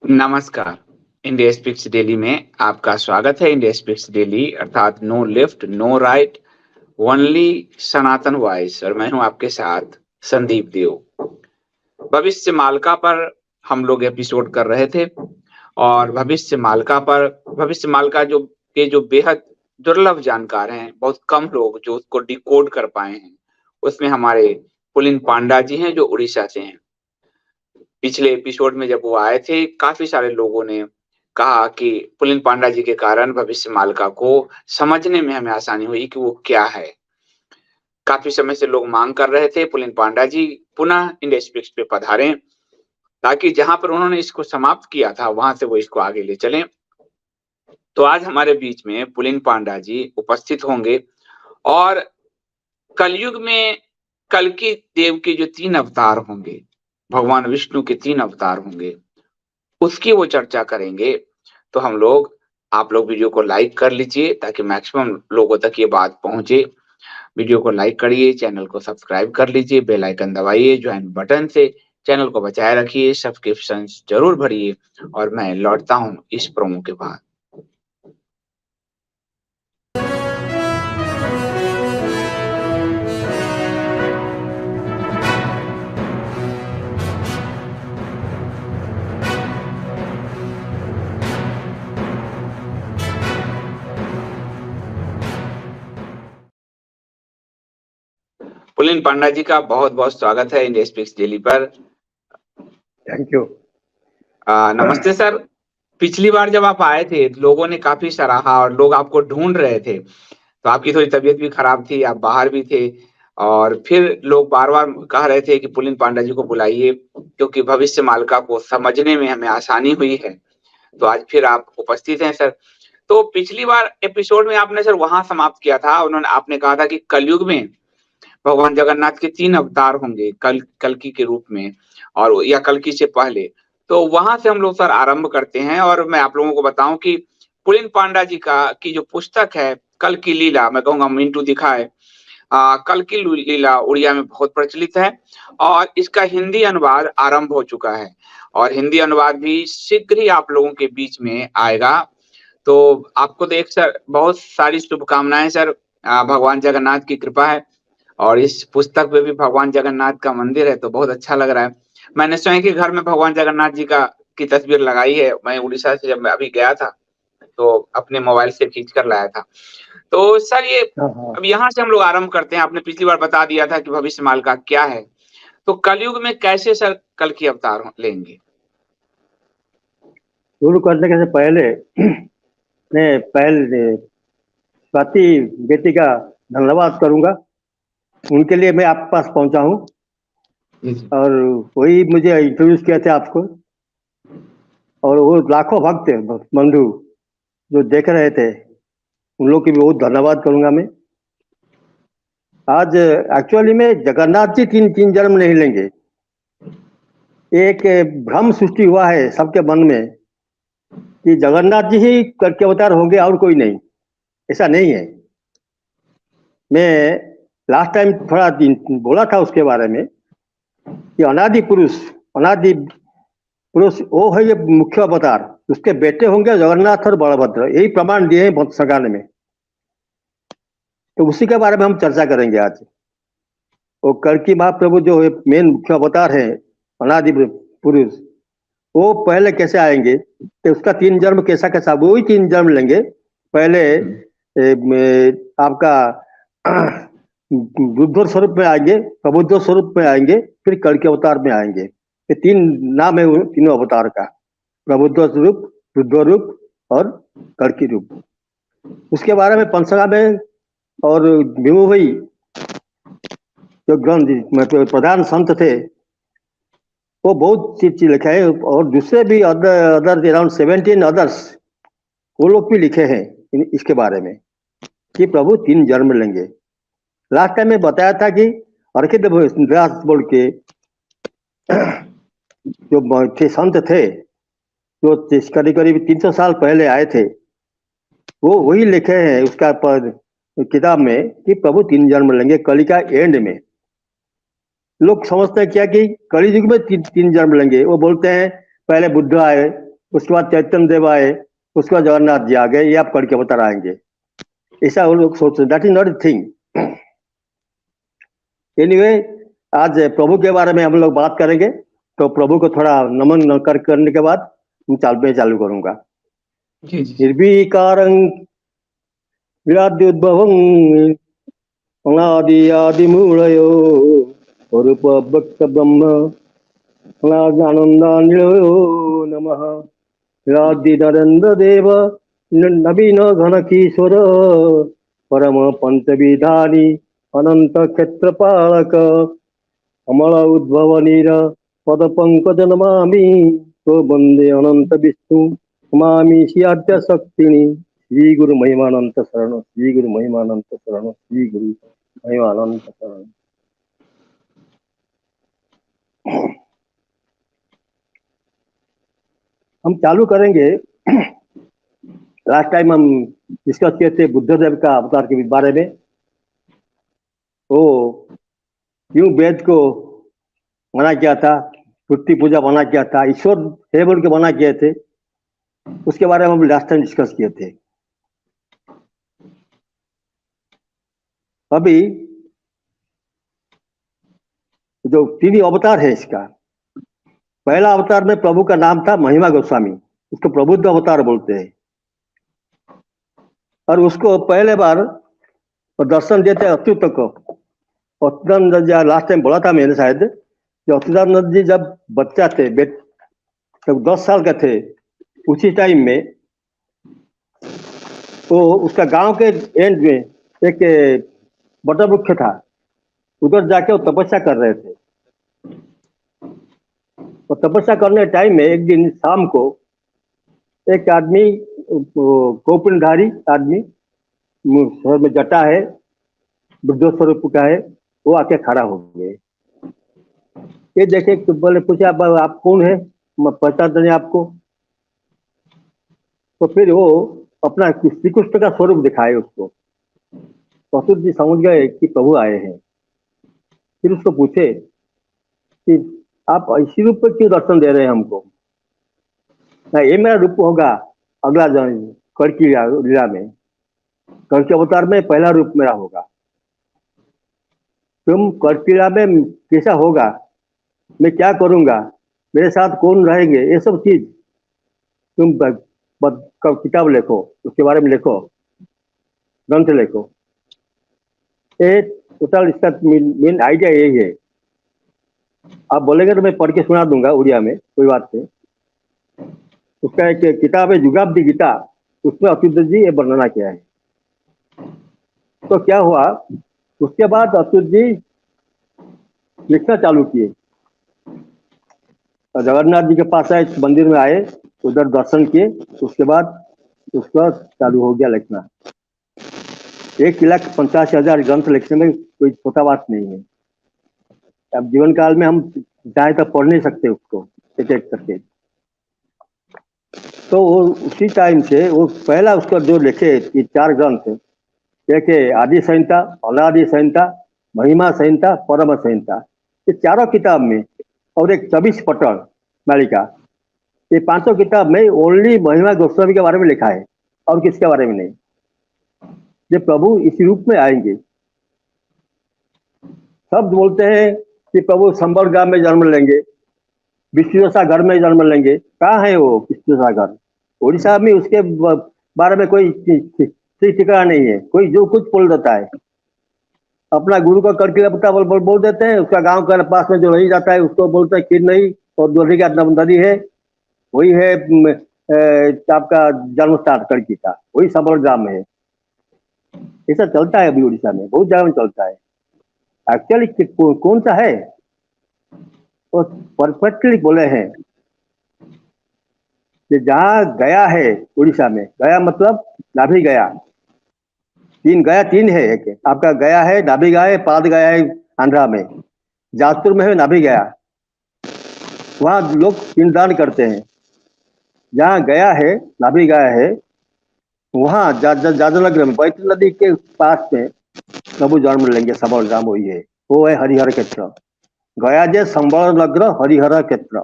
नमस्कार। India speaks daily में आपका स्वागत है। इंडिया स्पीक्स डेली अर्थात no left no right only Sanatan voice और मैं हूं आपके साथ संदीप देव। भविष्य मालिका पर हम लोग एपिसोड कर रहे थे और भविष्य मालिका जो बेहद दुर्लभ जानकार हैं, बहुत कम लोग जो उसको डिकोड कर पाए हैं, उसमें हमारे पुलिन पांडा जी हैं जो उड़ीसा से हैं। पिछले एपिसोड में जब वो आए थे, काफी सारे लोगों ने कहा कि पुलिन पांडा जी के कारण भविष्य मालिका को समझने में हमें आसानी हुई कि वो क्या है। काफी समय से लोग मांग कर रहे थे पुलिन पांडा जी पुनः इंडिया स्पीक्स पे पधारें, ताकि जहां पर उन्होंने इसको समाप्त किया था वहां से वो इसको आगे ले चलें। तो आज हमारे बीच में पुलिन पांडा जी उपस्थित होंगे और कलयुग में कल्कि देव के जो 3 अवतार होंगे, भगवान विष्णु के 3 अवतार होंगे, उसकी वो चर्चा करेंगे। तो आप लोग वीडियो को लाइक कर लीजिए ताकि मैक्सिमम लोगों तक ये बात पहुंचे। वीडियो को लाइक करिए, चैनल को सब्सक्राइब कर लीजिए, बेल आइकन दबाइए, ज्वाइन बटन से चैनल को बचाए रखिए, सब्सक्रिप्शंस जरूर भरिए और मैं लौटता हूं इस प्रोमो के बाद। पुलिन पांडा जी का बहुत बहुत स्वागत है इंडिया स्पीक्स डेली पर। Thank you. नमस्ते सर। पिछली बार जब आप आए थे लोगों ने काफी सराहा और लोग आपको ढूंढ रहे थे, तो आपकी थोड़ी तबीयत भी खराब थी, आप बाहर भी थे और फिर लोग बार बार कह रहे थे कि पुलिन पांडा जी को बुलाइए क्योंकि भविष्य मालिका को समझने में हमें आसानी हुई है। तो आज फिर आप उपस्थित हैं सर। तो पिछली बार एपिसोड में आपने सर वहां समाप्त किया था, आपने कहा था कि कलयुग में भगवान जगन्नाथ के 3 अवतार होंगे, कल्कि के रूप में और या कल्कि से पहले। तो वहां से हम लोग सर आरंभ करते हैं और मैं आप लोगों को बताऊं कि पुलिन पांडा जी की जो पुस्तक है कल की लीला, मैं कहूंगा मिंटू दिखाए, कल की लीला उड़िया में बहुत प्रचलित है और इसका हिंदी अनुवाद आरंभ हो चुका है और हिंदी अनुवाद भी शीघ्र ही आप लोगों के बीच में आएगा। तो आपको देख सर बहुत सारी शुभकामनाएं सर। भगवान जगन्नाथ की कृपा है और इस पुस्तक में भी भगवान जगन्नाथ का मंदिर है तो बहुत अच्छा लग रहा है। मैंने स्वयं के घर में भगवान जगन्नाथ जी की तस्वीर लगाई है। मैं उड़ीसा से जब मैं अभी गया था तो अपने मोबाइल से खींच कर लाया था। तो सर ये अब यहाँ से हम लोग आरंभ करते हैं। आपने पिछली बार बता दिया था कि भविष्य मालिका क्या है, तो कलयुग में कैसे सर कल की अवतार लेंगे? शुरू करने के से पहले मैं स्वाति बेटी का धन्यवाद करूंगा। उनके लिए मैं आपके पास पहुंचा हूं और वही मुझे इंट्रोड्यूस किया था आपको और वो लाखों भक्त बंधु जो देख रहे थे उन लोग की भी बहुत धन्यवाद करूंगा मैं। आज एक्चुअली में जगन्नाथ जी तीन जन्म नहीं लेंगे। एक भ्रम सृष्टि हुआ है सबके मन में कि जगन्नाथ जी ही करके अवतार होंगे और कोई नहीं। ऐसा नहीं है। मैं लास्ट टाइम थोड़ा बोला था उसके बारे में कि अनादि पुरुष वो है ये मुख्य अवतार, उसके बेटे होंगे जगन्नाथ और बलभद्र, यही प्रमाण दिए हैं सरकार में। तो उसी के बारे में हम चर्चा करेंगे आज। वो कल्कि महाप्रभु जो मेन मुख्य अवतार है अनादि पुरुष, वो पहले कैसे आएंगे, तो उसका 3 जन्म कैसा कैसा, वो ही 3 जन्म लेंगे। पहले आपका बुद्ध स्वरूप में आएंगे, प्रबुद्ध स्वरूप में आएंगे, फिर कल के अवतार में आएंगे। ये 3 नाम है तीनों अवतार का, प्रबुद्ध रूप, बुद्ध रूप और कल की रूप। उसके बारे में पंचगा में और भीमू भाई जो ग्रंथ प्रधान संत थे वो बहुत चीज लिखा है और दूसरे भी अदर अराउंड 17 अदर्स वो लोग भी लिखे हैं इसके बारे में कि प्रभु 3 जन्म लेंगे। लास्ट टाइम में बताया था कि अर्कित व्यास बोल के जो थे संत थे जो करीब 300 साल पहले आए थे, वो वही लिखे हैं उसका किताब में कि प्रभु 3 जन्म लेंगे कली का एंड में। लोग समझते हैं क्या कि कली युग में 3 जन्म लेंगे। वो बोलते हैं पहले बुद्ध आए, उसके बाद चैतन्य देव आए, उसके बाद जगन्नाथ जी आ गए, ये आप करके अवतार आएंगे, ऐसा वो लोग सोचते। That is not a thing. Anyway, आज प्रभु के बारे में हम लोग बात करेंगे, तो प्रभु को थोड़ा नमन करने के बाद मैं चालू करूंगा। जी जी निर्विकारं विराद्युद्भवं अनादि आदि मूलयो स्वरूप भक्त ब्रह्म अनादानंदानिलयो नमः। विरादि नरेंद्र देव नवीन घन किशोर परम पंच विधानी अनंत क्षेत्रपालक अमल उद्भव नीर पद पंकज नमामि तो वंदे अनंत विष्णु नमामि श्रीआद्य शक्तिनी श्री गुरु महिमानंत शरण, श्री गुरु महिमानंत शरण, श्री गुरु महिमानंत शरण। हम चालू करेंगे। लास्ट टाइम हम डिस्कस किए थे बुद्धदेव का अवतार के बारे में। वो क्यों वेद को मना किया था, मूर्ति पूजा मना किया था, ईश्वर है बोल के मना किए थे, उसके बारे में हम लास्ट टाइम डिस्कस किए थे। अभी जो 3 अवतार है इसका, पहला अवतार में प्रभु का नाम था महिमा गोस्वामी, उसको प्रबुद्ध अवतार बोलते हैं। और उसको पहले बार दर्शन देते अच्युत को। अच्युतानंद जी लास्ट टाइम बोला था मैंने शायद, जो अच्युतानंद जी जब बच्चा थे, जब 10 साल के थे, उसी टाइम में वो उसका गांव के एंड में एक बटा वृक्ष था, उधर जाके वो तपस्या कर रहे थे। तो तपस्या करने टाइम में एक दिन शाम को एक आदमी, कौपुनधारी आदमी, सर में जटा है, बुद्ध स्वरूप का है, वो आके खड़ा हो गए। ये देखे तो बोले, पूछा आप कौन है, मैं पहचानते नहीं आपको। तो फिर वो अपना श्री कृष्ण का स्वरूप दिखाए उसको। तो अच्युत जी समझ गए कि प्रभु आए हैं। फिर उसको पूछे कि आप इसी रूप में क्यों दर्शन दे रहे हैं हमको? ना ये मेरा रूप होगा अगला जन्म, कल की लीला में, कल के अवतार में पहला रूप मेरा होगा। तुम कल की लीला में कैसा होगा, मैं क्या करूंगा, मेरे साथ कौन रहेंगे, ये सब चीज तुम किताब लिखो, उसके बारे में लिखो, ग्रंथ लिखो। ये टोटल इसका मेन आइडिया यही है। आप बोलेंगे तो मैं पढ़ के सुना दूंगा उड़िया में, कोई बात नहीं। उसका एक किताब है युगाब्दी गीता, उसमें अच्युत जी ये वर्णना किया है। तो क्या हुआ, उसके बाद अच्युत जी लिखना चालू किए। तो जगन्नाथ जी के पास आए, मंदिर में आए, उधर दर्शन किए, उसके बाद उसका चालू हो गया लिखना। 1,85,000 ग्रंथ लिखने में कोई छोटा बात नहीं है। अब जीवन काल में हम चाहे तो पढ़ नहीं सकते उसको एक एक करके। तो वो उसी टाइम से वो पहला उसका जो लिखे ये 4 ग्रंथ, एक है आदि संहिता, अनादि संहिता, महिमा संहिता, परम संहिता, ये चारों किताब में, और एक 24 पटल मालिका, ये 5 किताब में ओनली महिमा गोस्वामी के बारे में लिखा है और किसके बारे में नहीं। ये प्रभु इसी रूप में आएंगे। सब बोलते हैं कि प्रभु संबल गांव में जन्म लेंगे, विष्णुसागर में जन्म लेंगे। कहाँ है वो विष्णुसागर? उड़ीसा में। उसके बारे में कोई ठीक ठिकाना नहीं है, कोई जो कुछ बोल देता है। अपना गुरु का करके बोल देते हैं, उसका गांव के पास में जो नहीं जाता है उसको बोलते हैं कि नहीं, और दूसरी का नदी है, वही है आपका जन्म स्थान करकी का, वही सबल ग्राम में है। ऐसा चलता है अभी उड़ीसा में, बहुत जगह में चलता है। एक्चुअली कौन सा है वो परफेक्टली बोले हैं कि जहाँ गया है उड़ीसा में, गया मतलब नाभि गया, 3 है। एक आपका गया है, नाभि गया है, पाद गया है आंध्रा में, जाजपुर में है नाभि गया, वहाँ लोग पिंडदान करते हैं। जहाँ गया है, नाभि गया है, वहाँ जाजनगर में बैतूल नदी के पास में प्रभु जन्म लेंगे। सबल ग्राम वही है, वो है हरिहर क्षेत्र। गया जे संबल नगर हरिहर क्षेत्र,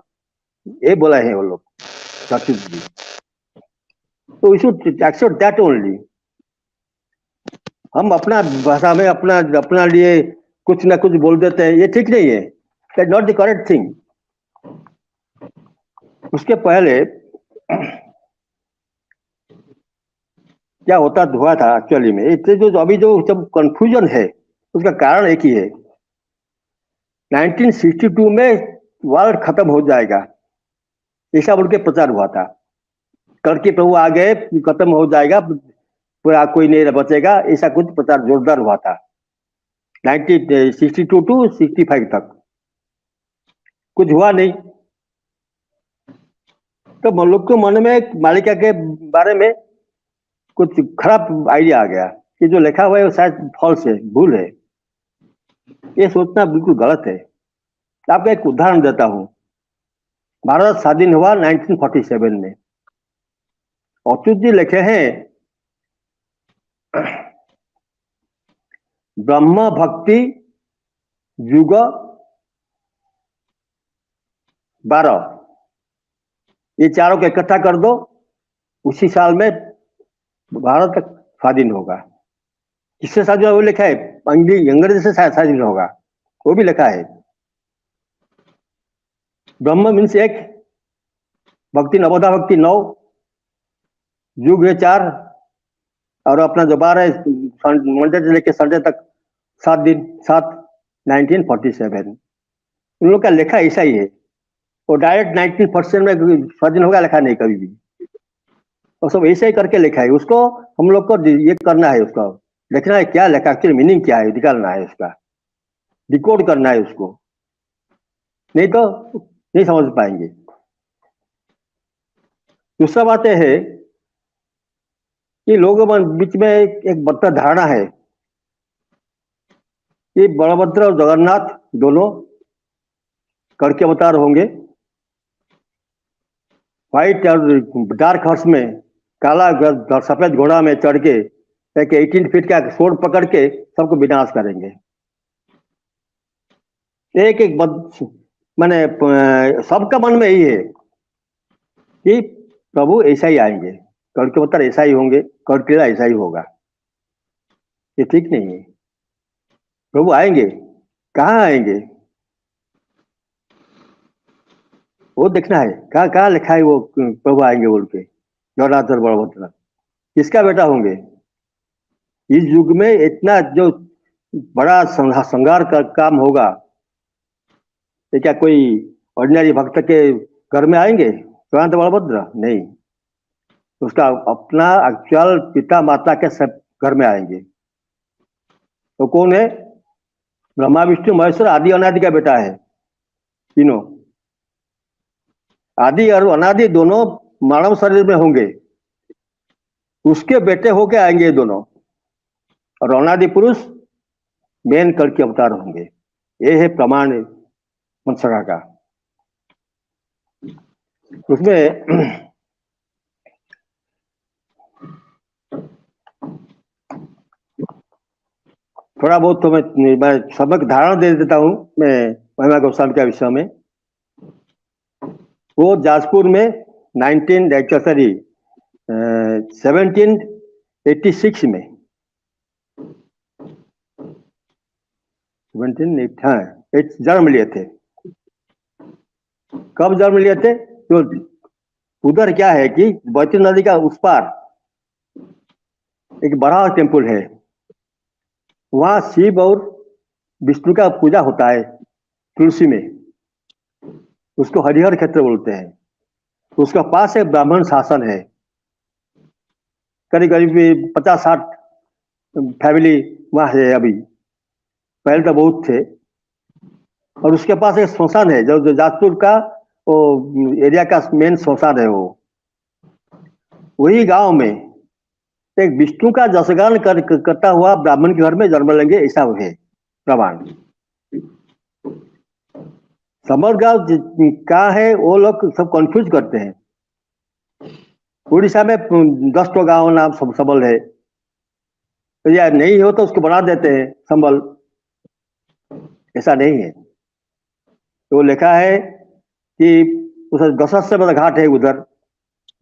ये बोला है वो लोग। चतुर्थ जी। तो we should accept that only. हम अपना भाषा में अपना अपना लिए कुछ ना कुछ बोल देते हैं, ये ठीक नहीं है, that not the correct thing. उसके पहले क्या होता हुआ था एक्चुअली में, इससे जो अभी जो सब कंफ्यूजन है उसका कारण एक ही है। 1962 में वर्ल्ड खत्म हो जाएगा ऐसा बोल के प्रचार हुआ था। कल के प्रभु आ गए, खत्म हो जाएगा, पूरा कोई नहीं बचेगा, ऐसा कुछ प्रचार जोरदार हुआ था 1962 टू 65 तक। कुछ हुआ नहीं, तो लोग के मन में मालिका के बारे में कुछ खराब आइडिया आ गया कि जो लिखा हुआ है वो शायद फॉल्स है, भूल है। ये सोचना बिल्कुल गलत है। आपको एक उदाहरण देता हूं। भारत स्वाधीन हुआ 1947 में। अच्युत जी लिखे हैं ब्रह्म भक्ति युग 12, ये चारों को इकट्ठा कर दो, उसी साल में भारत स्वाधीन होगा। किससे स्वाधीन होगा वो लिखा है, अंग्रेज से स्वाधीन होगा, वो भी लिखा है। ब्रह्म मीन्स एक, भक्ति नवोधा भक्ति 9, युग है 4, और अपना जो 12 मंडे से लेकर संडे तक 7 दिन, 7 1947। उन लोग का लिखा ऐसा ही है। वो डायरेक्ट 19% में स्वाधीन होगा लिखा नहीं कभी भी, और सब ऐसे ही करके लिखा है। उसको हम लोग को ये करना है, उसको देखना है क्या लिखा, एक्चुअली मीनिंग क्या है, निकालना है, उसका डिकोड करना है उसको, नहीं तो नहीं समझ पाएंगे। दूसरा बात यह है कि लोगों के बीच में एक बड़ा धारणा है कि बलभद्र और जगन्नाथ दोनों कड़ के अवतार होंगे। व्हाइट और डार्क हॉर्स में, काला सफेद घोड़ा में चढ़ के एक 18 फीट का स्वॉर्ड पकड़ के सबको विनाश करेंगे। एक एक माने सबका मन में यही है कि प्रभु ऐसा ही आएंगे, कड़ के अवतार ऐसा ही होंगे, कड़केला ऐसा ही होगा। ये ठीक नहीं है। प्रभु आएंगे, कहाँ आएंगे वो देखना है। कहाँ कहाँ लिखा है वो प्रभु आएंगे बोल के, जगन्नाथ और बलभद्र किसका बेटा होंगे। इस युग में इतना जो बड़ा श्रृंगार का काम होगा, ये क्या कोई ऑर्डिनरी भक्त के घर में आएंगे जगन्नाथ बलभद्र? नहीं, उसका अपना एक्चुअल पिता माता के सब घर में आएंगे। तो कौन है? ब्रह्मा विष्णु महेश्वर आदि अनादि का बेटा है तीनों। आदि और अनादि दोनों मानव शरीर में होंगे, उसके बेटे होके आएंगे ये दोनों। और अनादि पुरुष मेन कल के अवतार होंगे। ये है प्रमाण मंत्सका का। उसमें थोड़ा बहुत तो मैं सबक धारणा दे देता हूं मैं महिमा गोस्वामी के विषय में। वो जाजपुर में 1786 में 17 जन्म लिए थे। कब जन्म लिए थे? तो उधर क्या है कि बैतूल नदी का उस पार एक बड़ा टेम्पल है, वहां शिव और विष्णु का पूजा होता है तुलसी में, उसको हरिहर क्षेत्र बोलते हैं। उसका पास एक ब्राह्मण शासन है, करीब करीब 50-60 फैमिली वहां है अभी, पहले तो बहुत थे। और उसके पास एक श्मशान है, जो जाजपुर का वो एरिया का मेन श्मशान है। वो वही गांव में एक विष्णु का जसगान करता हुआ ब्राह्मण के घर में जन्म लेंगे, ऐसा है प्रमाण। समर गांव कहाँ है वो लोग सब कंफ्यूज करते हैं। उड़ीसा में 10 तो गांव नाम संबल है, तो या नहीं हो तो उसको बना देते हैं संबल, ऐसा नहीं है। तो लिखा है कि उस 10 से बड़ा घाट है उधर,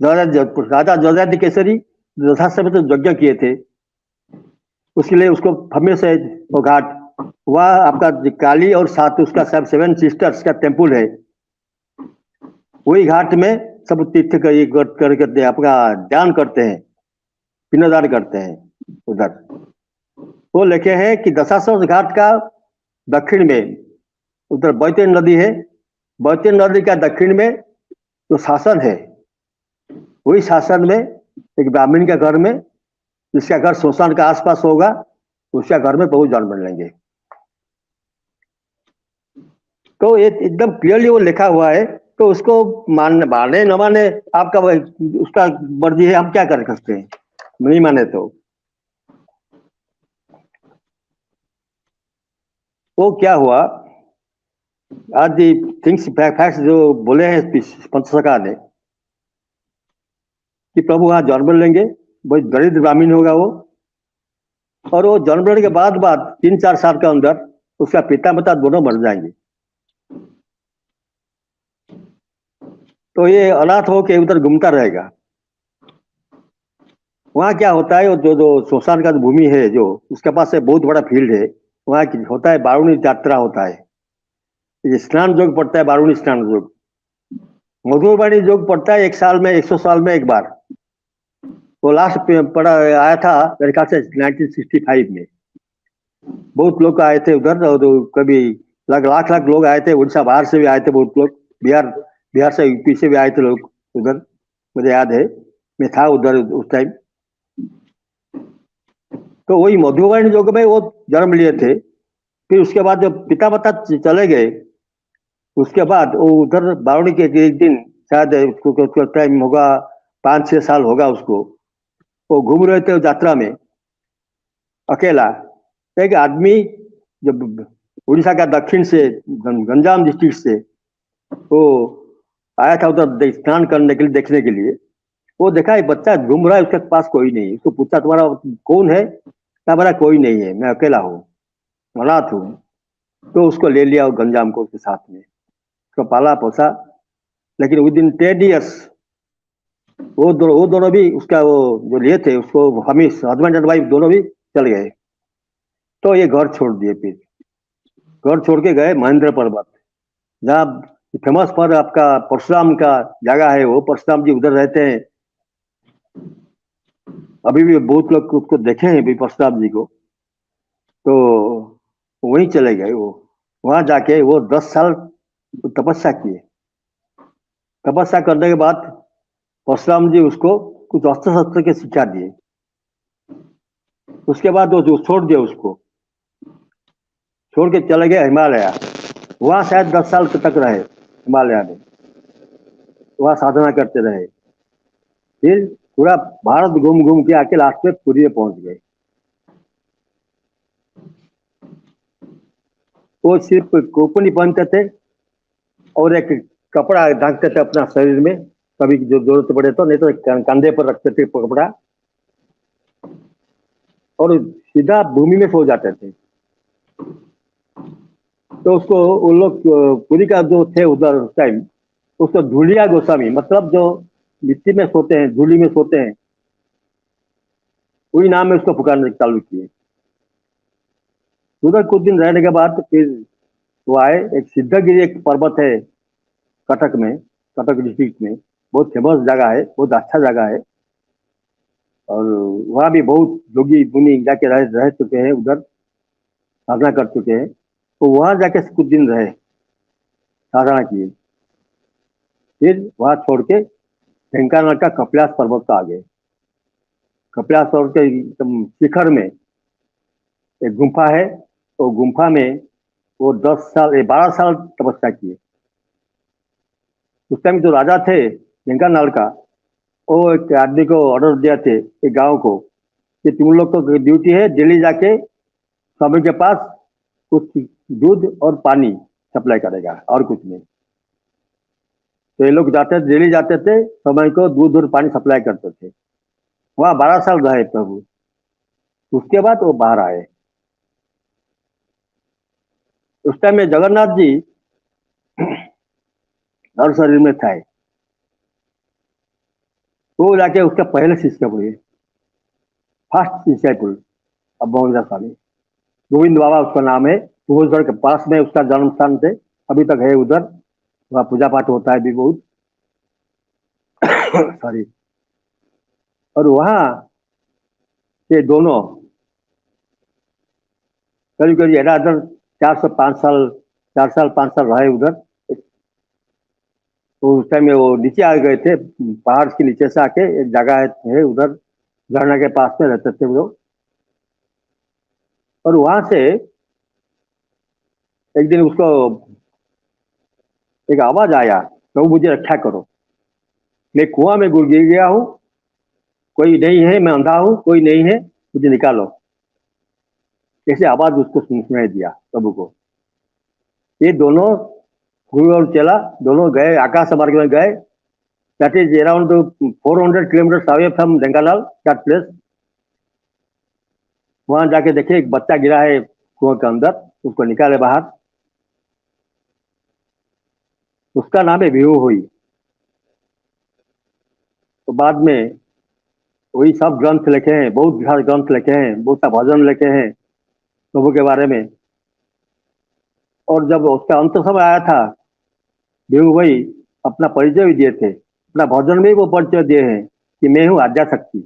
राजा जजाति केसरी दशाश्वमेध तो यज्ञ किए थे, उसके लिए उसको फेमस है वो घाट। वह आपका काली और साथ उसका सब 7 सिस्टर्स का टेम्पल है। वही घाट में सब तीर्थ करते अपना दान करते हैं, पिंडदान करते हैं उधर। वो लिखे हैं कि दशाश्वमेध घाट का दक्षिण में उधर बैतरणी नदी है, बैतरणी नदी का दक्षिण में जो शासन है, वही शासन में एक ब्राह्मण के घर में, जिसका घर श्मशान के आसपास होगा, उसका घर में बहुत जन्म लेंगे। तो ये एकदम क्लियरली वो लिखा हुआ है, तो उसको माने न माने आपका उसका मर्जी है, हम क्या कर सकते हैं, नहीं माने तो। वो क्या हुआ, आज थिंग्स फैक्ट्स जो बोले हैं पंचसखा ने कि प्रभु वहां जन्म लेंगे, बहुत दरिद्र ब्राह्मण होगा वो, और वो जन्म लेने के बाद 3-4 साल के अंदर उसका पिता माता दोनों मर जाएंगे। तो ये अनाथ होके उधर घूमता रहेगा। वहाँ क्या होता है, जो जो श्मशान का भूमि है, जो उसके पास से बहुत बड़ा फील्ड है, वहाँ होता है बारूणी यात्रा होता है, ये स्नान योग पड़ता है, बारूणी स्नान योग। मधुरवाणी योग पड़ता है 1 साल में, 100 साल में एक बार। वो लास्ट पड़ा आया था मेरे ख्याल से 1965 में। बहुत लोग आए थे उधर, और कभी लाख लोग आए थे, उड़ीसा बाहर से भी आए थे बहुत लोग, बिहार से, यूपी से भी आए थे लोग उधर, मुझे याद है, मैं था उधर उस टाइम। तो वही मधुबनी योग में वो जन्म लिए थे। फिर उसके बाद जब पिता माता चले गए, उसके बाद वो उधर बारूणी के एक दिन, शायद उसको टाइम होगा 5-6 साल होगा उसको, वो घूम रहे थे यात्रा में अकेला। एक आदमी जब उड़ीसा का दक्षिण से, गंजाम डिस्ट्रिक्ट से वो आया था उधर स्नान करने के लिए, देखने के लिए। वो देखा एक बच्चा घूम रहा है, उसके पास कोई नहीं। उसको पूछा तुम्हारा कौन है, मेरा कोई नहीं है, मैं अकेला हूँ, अनाथ हूँ। तो उसको ले लिया गंजाम को उसके साथ में, उसको पाला पोसा। लेकिन विद इन 10 ईयर्स वो दोनों भी उसका वो जो लिए थे उसको, हम हस्बैंड एंड वाइफ दोनों भी चल गए। तो ये घर छोड़ दिए। फिर घर छोड़ के गए महेंद्र पर्वत, जहाँ फेमस पर आपका परशुराम का जगह है, वो परशुराम जी उधर रहते हैं। अभी भी बहुत लोग उसको देखे हैं भी परशुराम जी को। तो वहीं चले गए वो, वहां जाके वो 10 साल तपस्या किए। तपस्या करने के बाद परशुराम जी उसको कुछ अस्त्र शस्त्र की शिक्षा दिए। उसके बाद वो जो छोड़ दिया, उसको छोड़ के चले गए हिमालय। वहां शायद 10 साल तक रहे हिमालय में, वहां साधना करते रहे। फिर पूरा भारत घूम घूम के आके लास्ट में पुरी में पहुंच गए। वो सिर्फ कोपनी पहनते थे और एक कपड़ा ढांकते थे अपना शरीर में, कभी जो जरूरत पड़े तो, नहीं तो कंधे पर रखते थे कपड़ा, और सीधा भूमि में सो जाते थे। तो उसको उन लोग पुरी का जो थे उधर उस टाइम, उसको धूलिया गोस्वामी, मतलब जो मिट्टी में सोते हैं, धूली में सोते हैं, वही नाम में उसको पुकारने चालू किए। उधर कुछ दिन रहने के बाद फिर वो आए, एक सिद्धगिरी एक पर्वत है कटक में, कटक डिस्ट्रिक्ट में, बहुत फेमस जगह है, बहुत अच्छा जगह है। और वहाँ भी बहुत जोगी मुनि जाके रह चुके हैं, उधर साधना कर चुके हैं। तो वहाँ जाके कुछ दिन रहे, साधना किए। फिर वहाँ छोड़ के ढेंकानाल का कपिलास पर्वत का आ गए। कपिलास पर्वत के एकदम शिखर में एक गुफा है, तो गुफा में वो 12 साल तपस्या किए। उस टाइम जो राजा थे ढेंकानाल का, वो एक आदमी को ऑर्डर दिया थे एक गांव को कि तुम लोग को ड्यूटी है दिल्ली जाके स्वामी के पास कुछ दूध और पानी सप्लाई करेगा, और कुछ नहीं। तो ये लोग जाते दिल्ली जाते थे, समय को दूध और पानी सप्लाई करते थे। वहाँ 12 साल रहे प्रभु। उसके बाद वो बाहर आए। उस टाइम में जगन्नाथ जी हर शरीर में थे। वो जाके उसका पहले शिष्य हुए, फर्स्ट डिसाइपल अब मोहम्मद स्वामी। गोविंद बाबा उसका नाम है। भुवनेश्वर के पास में उसका जन्म स्थान थे, अभी तक है उधर। वहाँ पूजा पाठ होता है भी बहुत। सॉरी। और वहाँ ये दोनों करीब करीब इधर 4 से 5 साल, 4 साल 5 साल रहे उधर। तो उस टाइम में वो नीचे आ गए थे, पहाड़ के नीचे से आके एक जगह है उधर, झरना के पास में रहते थे वो लोग। और वहां से एक दिन उसको एक आवाज आया, प्रभु मुझे रक्षा करो, मैं कुआं में गिर गया हूँ, कोई नहीं है, मैं अंधा हूँ, कोई नहीं है, मुझे निकालो। ऐसे आवाज उसको सुनाई दिया प्रभु को। ये दोनों गुरु और चेला दोनों गए, आकाश मार्ग में गए। That is around 400 kilometre away from Dhenkanal that place. वहां जाके देखे एक बच्चा गिरा है कुआं के अंदर, उसको निकाले बाहर। उसका नाम है वीरू हुई। तो बाद में वही सब ग्रंथ लिखे हैं, बहुत सारे ग्रंथ लिखे हैं, बहुत सा भजन लिखे हैं प्रभु के बारे में। और जब उसका अंत समय आया था, वीरू भाई अपना परिचय भी दिए थे, अपना भजन में भी वो परिचय दिए हैं कि मैं हूँ आद्या शक्ति।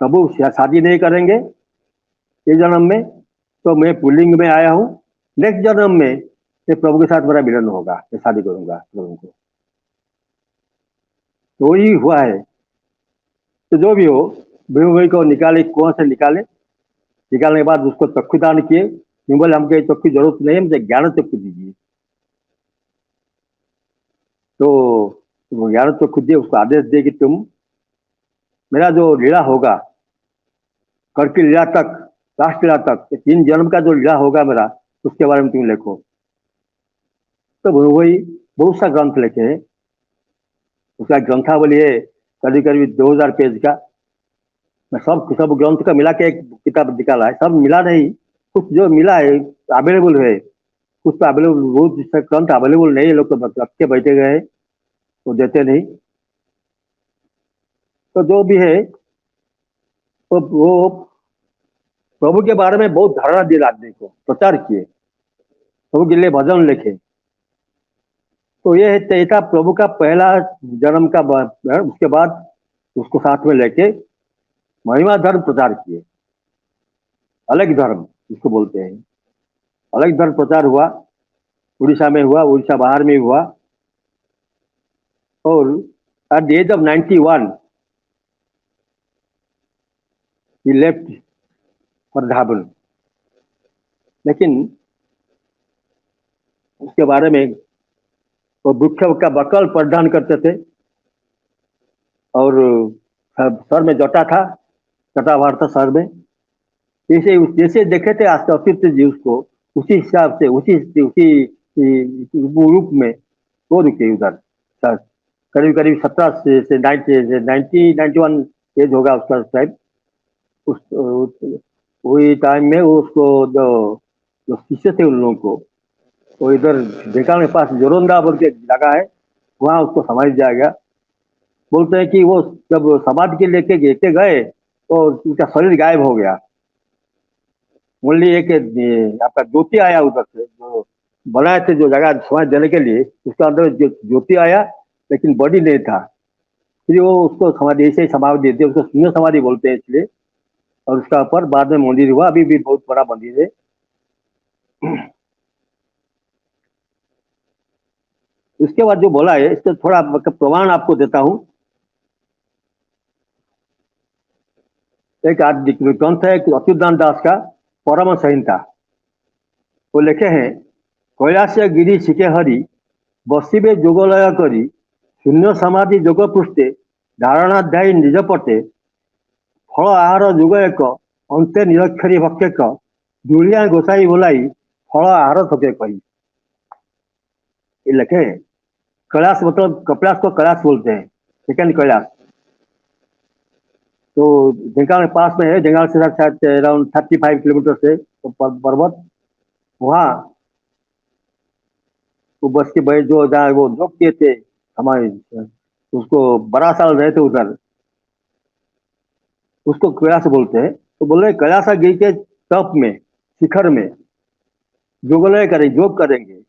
प्रभु शादी नहीं करेंगे ये जन्म में, तो मैं पुल्लिंग में आया हूँ, नेक्स्ट जन्म में ये प्रभु के साथ मेरा मिलन होगा, मैं शादी करूंगा प्रभु को। तो वही हुआ है। तो जो भी हो, वीरू भाई को निकाले, कुआं से निकाले। निकालने के बाद उसको चक्षु दान किए। नहीं बोले हमको चक्षु की जरूरत नहीं है, मुझे ज्ञान चक्षु दीजिए। तो वो ज्ञान चक्षु दिए, उसको आदेश दिए कि तुम मेरा जो लीला होगा, कर की लीला तक, लास्ट लीला तक, 3 जन्म का जो लीला होगा मेरा, उसके बारे में तुम लिखो। तो वही बहुत सा ग्रंथ लिखे हैं। उसका ग्रंथावली है करीब करीब 2000 पेज का। मैं सब ग्रंथ का मिला के एक किताब निकाला है। सब मिला नहीं, कुछ जो मिला है अवेलेबल है, कुछ तो अवेलेबल, बहुत ग्रंथ अवेलेबल नहीं है, लोग तो रख के बैठे गए हैं, वो देते नहीं। तो जो भी है, तो वो प्रभु के बारे में बहुत धारणा दी आदमी को, प्रचार किए, प्रभु के लिए भजन लिखे। तो ये था प्रभु का पहला जन्म का उसके बाद उसको साथ में लेके महिमा धर्म प्रचार किए। अलग धर्म जिसको बोलते हैं, अलग धर्म प्रचार हुआ। उड़ीसा में हुआ, उड़ीसा बाहर में हुआ। और at the age of 91 he left for धाबन। लेकिन उसके बारे में वो वृक्ष का बकल परिधान करते थे, और सर में जटा था, जटाभार था सर में। जैसे जैसे देखे थे अस्तित्व जी उसको, उसी हिसाब से, उसी उसी रूप में वो रुके उधर। करीब करीब 17 से 91 एज होगा उसका टाइम। उस वही टाइम में उसको जो जो शिष्य थे उन लोगों को, वो इधर ढेकान के पास जोरोंदा बोल के जगह है, वहाँ उसको समाधि दिया गया। बोलते हैं कि वो जब समाधि के लेके लेके गए तो उनका शरीर गायब हो गया। ओनली एक आपका ज्योति आया उधर से, जो बनाए थे जो जगह समाधि देने के लिए, उसका अंदर ज्योति आया, लेकिन बॉडी नहीं था। फिर वो उसको समाधि ऐसे ही समाधि देते, उसको शून्य समाधि बोलते हैं इसलिए। और उसका ऊपर बाद में मंदिर हुआ, अभी भी बहुत बड़ा मंदिर है। इसके बाद जो बोला है, इसका थोड़ा प्रमाण आपको देता हूँ। एक ग्रंथ है अच्युतानंद दास का परम संहिता। वो लिखे हैं, कैलाश गिरी शिखे हरि, बसिबे जोगलय करी, शून्य समाधि जोग पृष्ठे, धारणाध्यायी निज पटे, फल आहार जुग एक, अंते निरक्षरी भक्षक, दुलिया गोसाई बोलाई, फल आहार थके कही। ये लिखे हैं। कैलाश मतलब कपिलाश को कैलाश बोलते हैं, सेकंड कैलाश। तो ढेंकानाल के पास में है, ढेंकानाल से शायद अराउंड 35 किलोमीटर से पर्वत। वहाँ वो बस के भाई जो जहाँ वो जोग किए थे हमारे उसको 12 साल रहे थे उधर, उसको कैलाश बोलते हैं। तो बोल रहे कैलाशगिरी के टॉप में, शिखर में योगालय करेंगे, योग करेंगे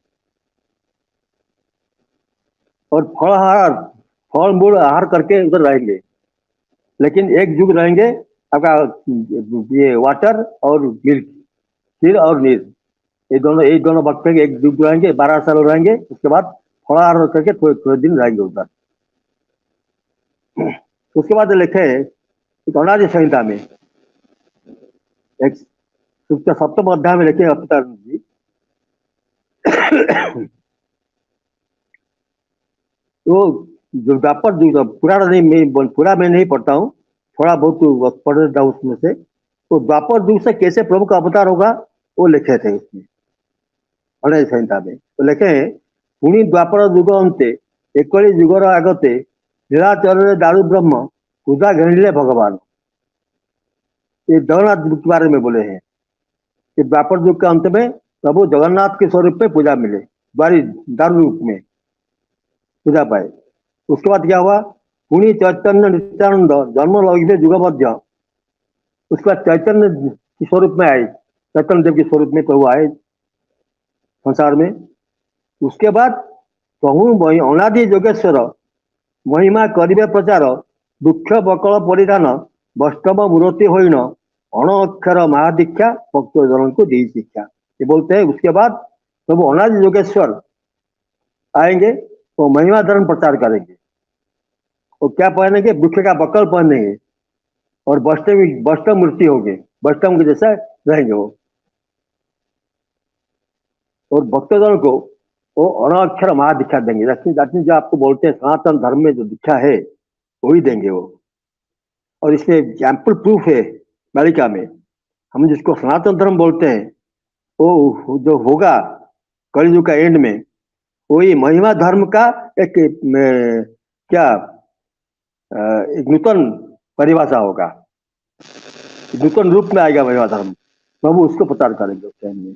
और फल मूल आहार करके उधर रहेंगे। लेकिन एक युग रहेंगे आपका, ये वाटर और मिल्क, क्षीर और नीर, ये दोनों वक्त पे एक युग रहेंगे, 12 साल रहेंगे। उसके बाद फलाहार करके थोड़े थोड़े दिन रहेंगे उधर। उसके बाद लिखे एक अनादि संहिता में, एक सप्तम अध्याय में लिखे अवतारानंद जी, तो जो द्वापर युग, पूरा मैं नहीं पढ़ता हूँ, थोड़ा बहुत पढ़ लेता हूँ उसमें से। तो द्वापर युग से कैसे प्रभु का अवतार होगा वो लिखे थे उसमें अनादि संहिता में। तो लिखे हैं, पुणी द्वापर युग अंते एकली युगर आगते लीलाचर दारू ब्रह्म पूजा घणिले भगवान। ये जगन्नाथ जी के बारे में बोले हैं कि द्वापर युग के अंत में प्रभु जगन्नाथ के स्वरूप में पूजा मिले, दारू रूप में पूजा पाए। उसके बाद क्या हुआ, पुणी चैतन्य नित्यानंद जन्म लगे युगमध्य। उसके बाद चैतन्य के स्वरूप में आए, चैतन्य देव के स्वरूप में प्रभु आए संसार में। उसके बाद कहूँ अनादि योगेश्वर महिमा करिबे प्रचार, दुख बकल परिधान वैष्णव मूर्ति होइन अण अक्षर महादीक्षा भक्त जन को दी शिक्षा। ये बोलते हैं उसके बाद प्रभु अनादि योगेश्वर आएंगे, तो महिमा धर्म प्रचार करेंगे और क्या पहनेंगे, दुख का बकल पहनेंगे और वैष्णव मूर्ति होगी, वैष्णव के जैसा रहेंगे वो। और भक्तजन को वो अनाक्षर महादीक्षा देंगे। जाति जो आपको बोलते हैं सनातन धर्म में जो दीक्षा है वही देंगे वो। और इसमें एम्पल प्रूफ है बालिका में। हम जिसको सनातन धर्म बोलते हैं वो जो होगा कलयुग का एंड में, वही महिमा धर्म का एक एक नूतन परिभाषा होगा, नूतन रूप में आएगा महिमा धर्म। प्रभु उसको प्रचार करेंगे उस टाइम में।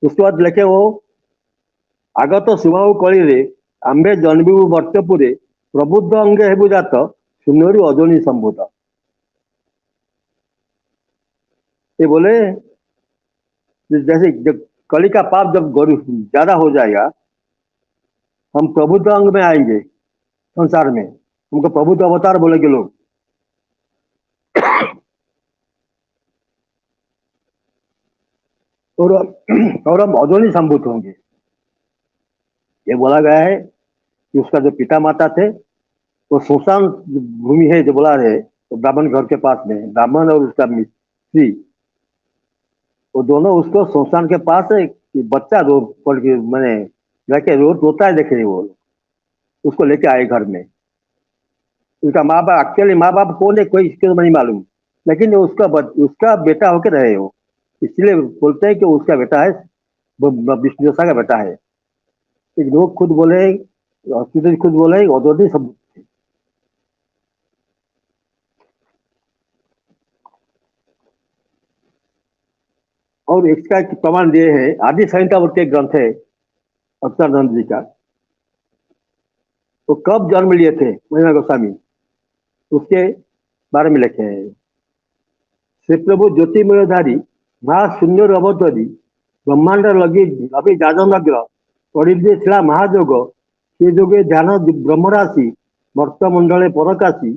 उसके बाद लिखे वो, आगत शुभाऊ कली रे आंबे जन्मिबु वर्तपुरे प्रबुद्ध अंगे हेबु जात शून्यरु अजनी संभूत। ये बोले जैसे जब कली का पाप जब ज्यादा हो जाएगा, हम प्रबुद्ध अंग में आएंगे संसार में, हमको प्रबुद्ध अवतार बोलेंगे लोग। और हम अजनी संभूत होंगे। ये बोला गया है कि उसका जो पिता माता थे वो शोषण भूमि है जो बोला रहे, तो ब्राह्मण घर के पास में ब्राह्मण और उसका स्त्री, वो दोनों उसको शोषण के पास एक बच्चा रो पड़ के मैंने जाके रोता है, देखे वो उसको लेके आए घर में। उसका माँ बाप, एक्चुअली माँ बाप कौन है कोई इसको नहीं मालूम, लेकिन उसका बेटा होके रहे हो, इसलिए बोलते हैं कि उसका बेटा है, विष्णु का बेटा है। लोग खुद बोले, हॉस्पिटल खुद बोले अदोदी सब। और इसका एक प्रमाण दिए है, आदि संहिता के ग्रंथ है अवतारानंद जी का। वो कब जन्म लिए थे महिमा गोस्वामी, उसके बारे में लिखे हैं। श्री प्रभु ज्योतिमयधारी महाशून्य अवतरी ब्रह्मांड लगी अभी जाजनग्र परिधि शिला महाजोग से जोगे ध्यान ब्रह्मराशि भक्तमंडले परकाशी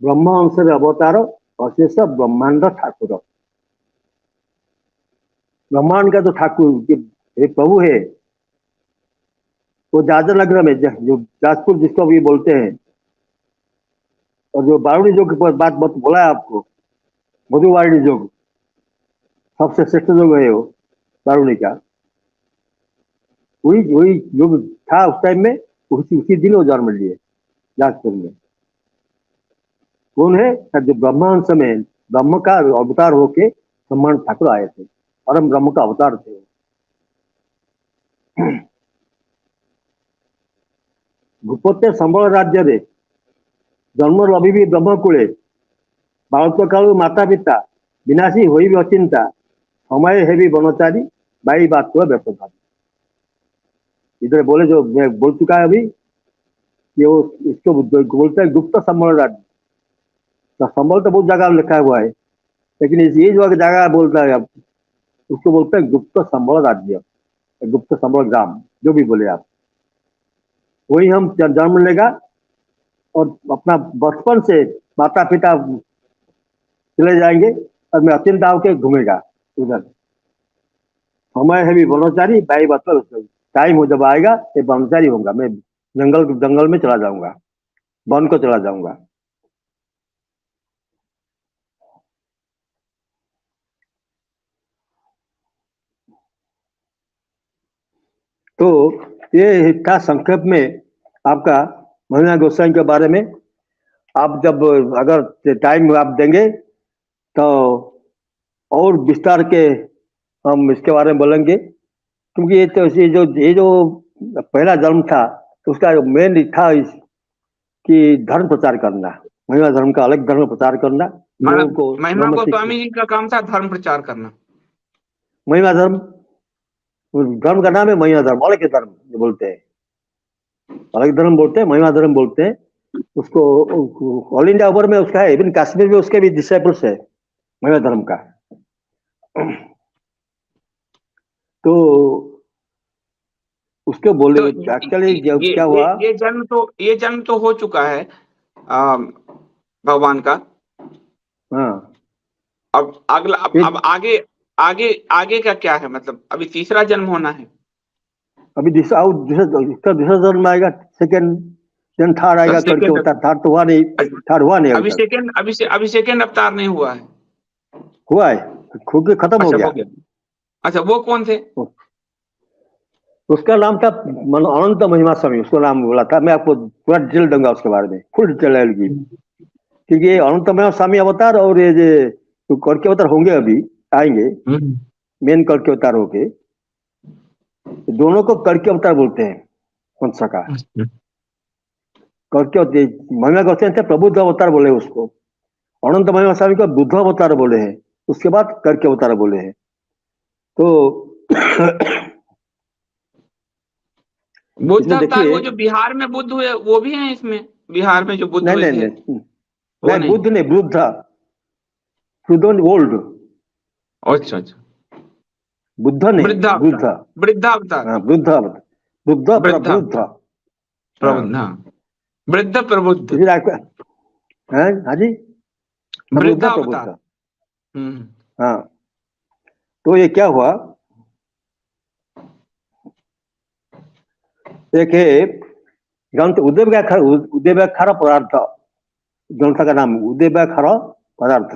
ब्रह्म अंशर अवतार अशेष ब्रह्मांड ठाकुर। ब्रह्मांड का जो ठाकुर प्रभु है वो जाजनग्र में, जो जाजपुर जिसको भी बोलते हैं, और जो बारुणी योग की बात बोला है आपको, मधुवारिणी योग सबसे श्रेष्ठ योग है वो बारुणी का। वही योग था उस टाइम में, उसी दिन वो जन्म लिए जाजपुर में। कौन है, जो ब्रह्मांश में ब्रह्म का अवतार होके ब्रह्मांड ठाकुर आए थे, परम ब्रह्म का अवतार थे। भूपत्य संबल राज्य रे जन्म लभी भी ब्रह्मकूले बालक कालु माता पिता विनाशी होई भी अचिंता समय हेबी बनचारी बाई बात व्यर्थधारी। इधर बोले जो मैं बोल चुका है अभी, कि वो इसको बोलते हैं गुप्त संबल राज्य। तो संबल तो बहुत जगह लिखा हुआ है, लेकिन ये जो जगह बोलता है अब, उसको बोलते हैं गुप्त संबल राज्य, गुप्त संबल ग्राम, जो भी बोले आप। वही हम जन्म लेगा और अपना बचपन से माता पिता चले जाएंगे और मैं अचिंता होके घूमेगा उधर। समय है भी ब्रह्मचारी, भाई बतल टाइम हो जब आएगा ये ब्रह्मचारी होगा, मैं जंगल में चला जाऊंगा, वन को चला जाऊंगा। तो ये था संक्षेप में आपका महिमा गोस्वामी के बारे में। आप जब अगर टाइम आप देंगे तो और विस्तार के हम इसके बारे में बोलेंगे, क्योंकि ये जो पहला जन्म था तो उसका मेन था कि धर्म प्रचार करना, महिमा धर्म का अलग धर्म प्रचार करना, लोगों को महिमा गोस्वामी जी का काम था धर्म प्रचार करना। महिमा धर्म, धर्म का नाम है महिमा धर्म, अलग धर्म जो बोलते हैं, अलग धर्म बोलते हैं, महिमा धर्म बोलते हैं उसको। ऑल इंडिया ओवर में उसका है, इवन कश्मीर में उसके भी डिसाइपल्स है महिमा धर्म का। तो उसके बोले तो एक्चुअली क्या हुआ, ये जन्म तो हो चुका है भगवान का। हाँ अब अगला अब आगे आगे आगे का क्या है, मतलब अभी तीसरा जन्म होना है। अभी दूसरा जन्म आएगा, सेकंड देन थर्ड आएगा करके होता। थर्ड तो हुआ नहीं, थर्ड हुआ नहीं अभी सेकंड अवतार नहीं हुआ है। हुआ है, खो के खत्म हो गया। अच्छा, वो कौन थे? उसका नाम था अनंत महिमा स्वामी, उसको नाम बोला था। मैं आपको पूरा डिटेल दूंगा उसके बारे में, फुल डिटेल आएगी, क्योंकि ये अनंत महिमा स्वामी अवतार और ये जो कड़के अवतार होंगे अभी आएंगे, मेन कड़के अवतार होके, दोनों को कड़के अवतार बोलते हैं वंश का। कड़के महिमा गोस्वामी थे प्रबुद्ध अवतार बोले उसको, अनंत महिमा स्वामी को बुद्ध अवतार बोले हैं, उसके बाद कड़के अवतार बोले हैं। तो बुद्ध अवतार वो जो बिहार में बुद्ध हुए वो भी हैं इसमें? बिहार में जो बुद्ध हुए थे? नहीं, बुद्ध नहीं, बुद्ध ओल्ड। अच्छा, बुद्ध नहीं, वृद्धा अवतार, वृद्ध प्रबुद्ध, हाँ जी, वृद्धा अवतार। हाँ, तो ये क्या हुआ, एक ग्रंथ उदयव्याख्यान पदार्थ, ग्रंथ का नाम उदयव्याख्यान पदार्थ।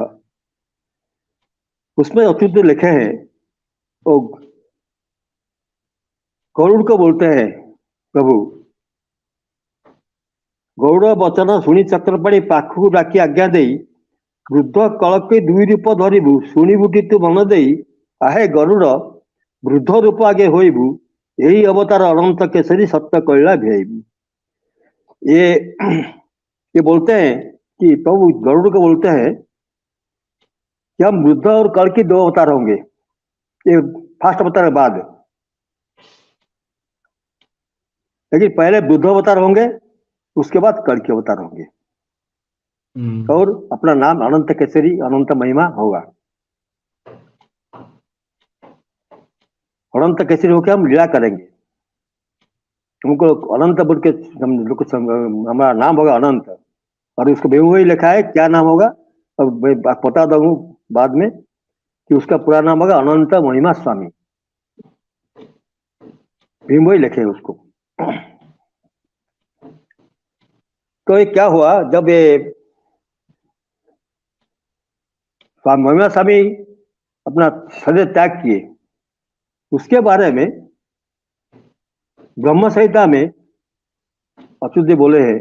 उसमें अच्युत लिखे हैं, वो गरुड़ को बोलते हैं प्रभु, गौड़ वचन शुणी चक्रपाणी पाखु डाकी आज्ञा दे, वृद्ध कलके दुई रूप धरबू शुणुटी तू मन दे, आहे गरुड़ वृद्ध रूप आगे होइबू, यही अवतार अनंत केसरी सत्य कैला भेबू। ये बोलते हैं कि प्रभु गरुड़ को बोलते हैं कि हम वृद्ध और कल की दो अवतार होंगे, ये फर्स्ट अवतार के बाद, लेकिन पहले बुद्ध अवतार होंगे, उसके बाद कल के अवतार होंगे, और अपना नाम अनंत केसरी अनंत महिमा होगा। अनंत केसरी होकर हम लीला करेंगे, हमको अनंत बोल के हमारा नाम होगा अनंत, और उसको बेहू ही लिखा है, क्या नाम होगा अब मैं बता दूं बाद में, कि उसका पूरा नाम होगा अनंत महिमा स्वामी, भीम वही लिखे उसको। तो ये क्या हुआ, जब ये महिमा स्वामी अपना शरीर त्याग किए, उसके बारे में ब्रह्म संहिता में अच्युत जी बोले हैं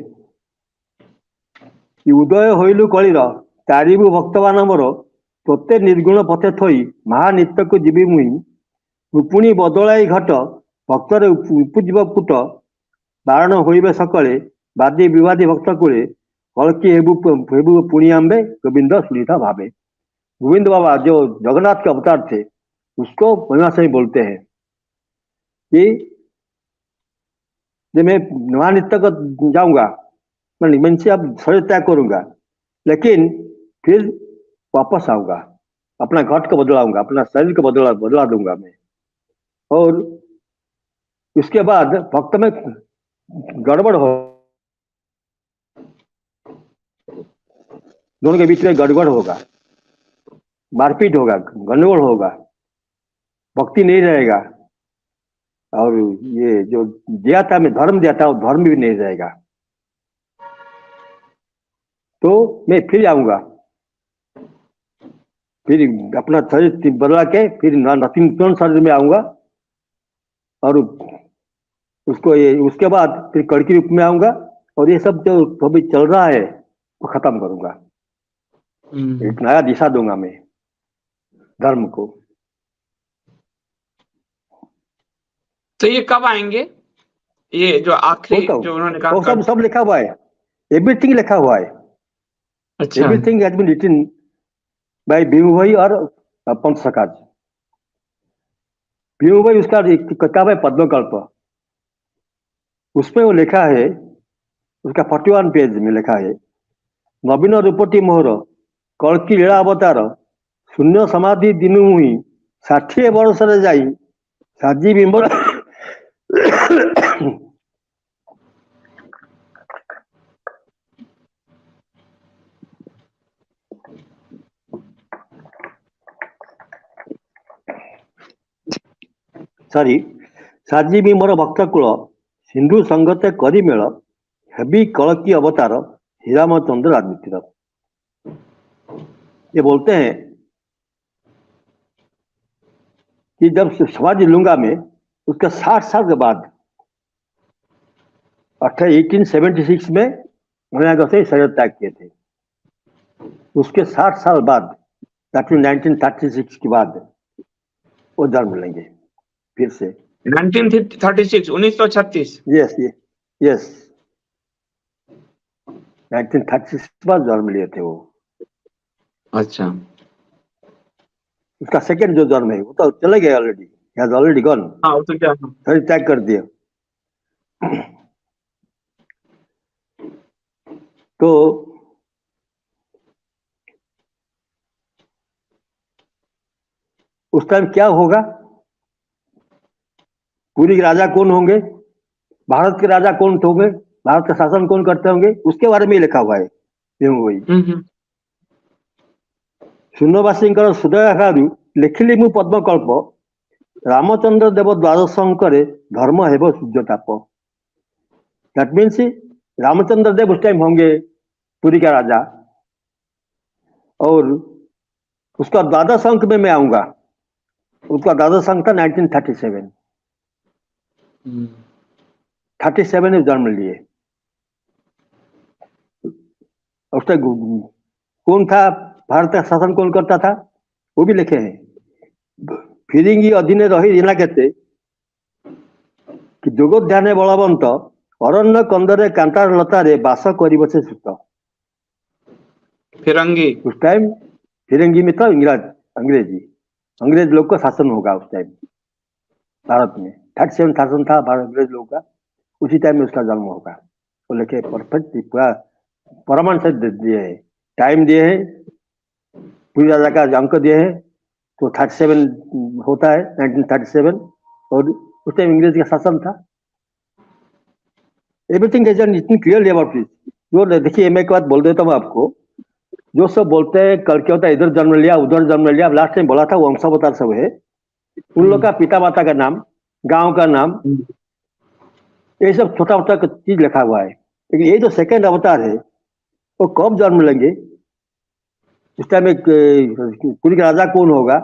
कि उदय होइलु कलिर तारिबु भक्तवान मोर, तोते निर्गुण पथे थई महानित्य को जीवी मुई, रूपुणी बदलाई घट भक्तर उपजीव पुट, बारण होइबे सकले बादी विवादी भक्त कुले, कलकी हेबु पुणियाम्बे गोविंद सुनीता भावे। गोविंद बाबा जो जगन्नाथ के अवतार थे, उसको महिमा से ही बोलते हैं कि जब मैं वहां तक जाऊंगा, मैं से अब शरीर त्याग करूंगा, लेकिन फिर वापस आऊंगा, अपना घट को बदलाऊंगा, अपना शरीर को बदला दूंगा मैं। और उसके बाद भक्त में गड़बड़ हो, दोनों के बीच में गड़बड़ होगा, मारपीट होगा, गंडगोल होगा, भक्ति नहीं रहेगा, और ये जो दिया था, मैं धर्म दिया था, वो धर्म भी नहीं रहेगा। तो मैं फिर आऊंगा, फिर अपना शरीर बदला के फिर नतीन शरीर में आऊंगा, और उसके बाद फिर कड़की रूप में आऊंगा, और ये सब जो अभी चल रहा है वो खत्म करूंगा। एक नया दिशा दूंगा मैं धर्म को। तो ये कब आएंगे, ये जो आखिरी जो उन्होंने कहा? वो सब लिखा हुआ है, एवरीथिंग लिखा हुआ है। अच्छा। Everything has been written by Bhimu भाई और पंत सकाज। भीमू भाई, उसका एक किताब है पद्मकल्प, उसमें वो लिखा है, उसका 41 पेज में लिखा है, नवीन रूपटी मोहर कल्की लीला अवतार शून्य समाधि दिनु मुही 60 वर्ष रे जाई साजी बिंबर सॉरी साजी बिंबर भक्त कुल सिंधु संगते करी मेल हेबी कलकी अवतार हीरामचंद्र राजनीतिर। ये बोलते हैं कि जब समाधि लूंगा मैं, उसके 60 साल के बाद 1876 में उन्होंने से शरीर त्याग किए थे। उसके 60 साल बाद 1936 के बाद वो जन्म लेंगे फिर से। 1936 1936। यस यस 1936 के बाद जन्म लिए थे वो। अच्छा। उसका सेकंड जो जन्म है वो तो चले गए ऑलरेडी, हैज ऑलरेडी गॉन। हाँ, वो तो क्या शरीर त्याग कर दिया। तो उस टाइम क्या होगा, पूरी के राजा कौन होंगे, भारत के राजा कौन होंगे, भारत का शासन कौन करते होंगे, उसके बारे में लिखा हुआ है। शून्यवासी सुदयाकारु लिखिली मु पद्मकल्प रामचंद्र देव द्वादश अंकरे धर्म हेब सूर्यताप। दैट मीन्स रामचंद्र देव उस टाइम होंगे पुरी का राजा, और उसका द्वादश अंक में मैं आऊंगा। उसका द्वादश अंक था 1937। 37 में जन्म लिए। उस टाइम कौन था, भारत का शासन कौन करता था, वो भी लिखे हैं। फिरिंगी अधीने रही जिला केते कि जोग ध्यान बलवंत अरण्य कंदरे कांतार लतारे बास करिब से सुत। फिरंगी उस टाइम फिरंगी में था अंग्रेज लोग का शासन होगा उस टाइम भारत में। 37 शासन था भारत अंग्रेज लोग का, उसी टाइम में उसका जन्म होगा। वो लिखे परफेक्ट पूरा प्रमाण से दिए है, टाइम दिए है, पूरी राजा का अंक दिए है। तो 37 होता है 1937, और उस टाइम अंग्रेज का शासन था। एवरीथिंग इज इतनी क्लियरली अबाउट दिस। जो देखिए, मैं एक बात बोल देता हूँ आपको, जो सब बोलते हैं कल क्या होता है, इधर जन्म लिया उधर जन्म लिया, लास्ट टाइम बोला था वो वंशावतार सब है। उन लोग का पिता माता का नाम, गांव का नाम, ये सब छोटा छोटा चीज लिखा हुआ है। लेकिन ये जो सेकंड अवतार है वो कब जन्म लेंगे, इस टाइम एक पूरी का राजा कौन होगा,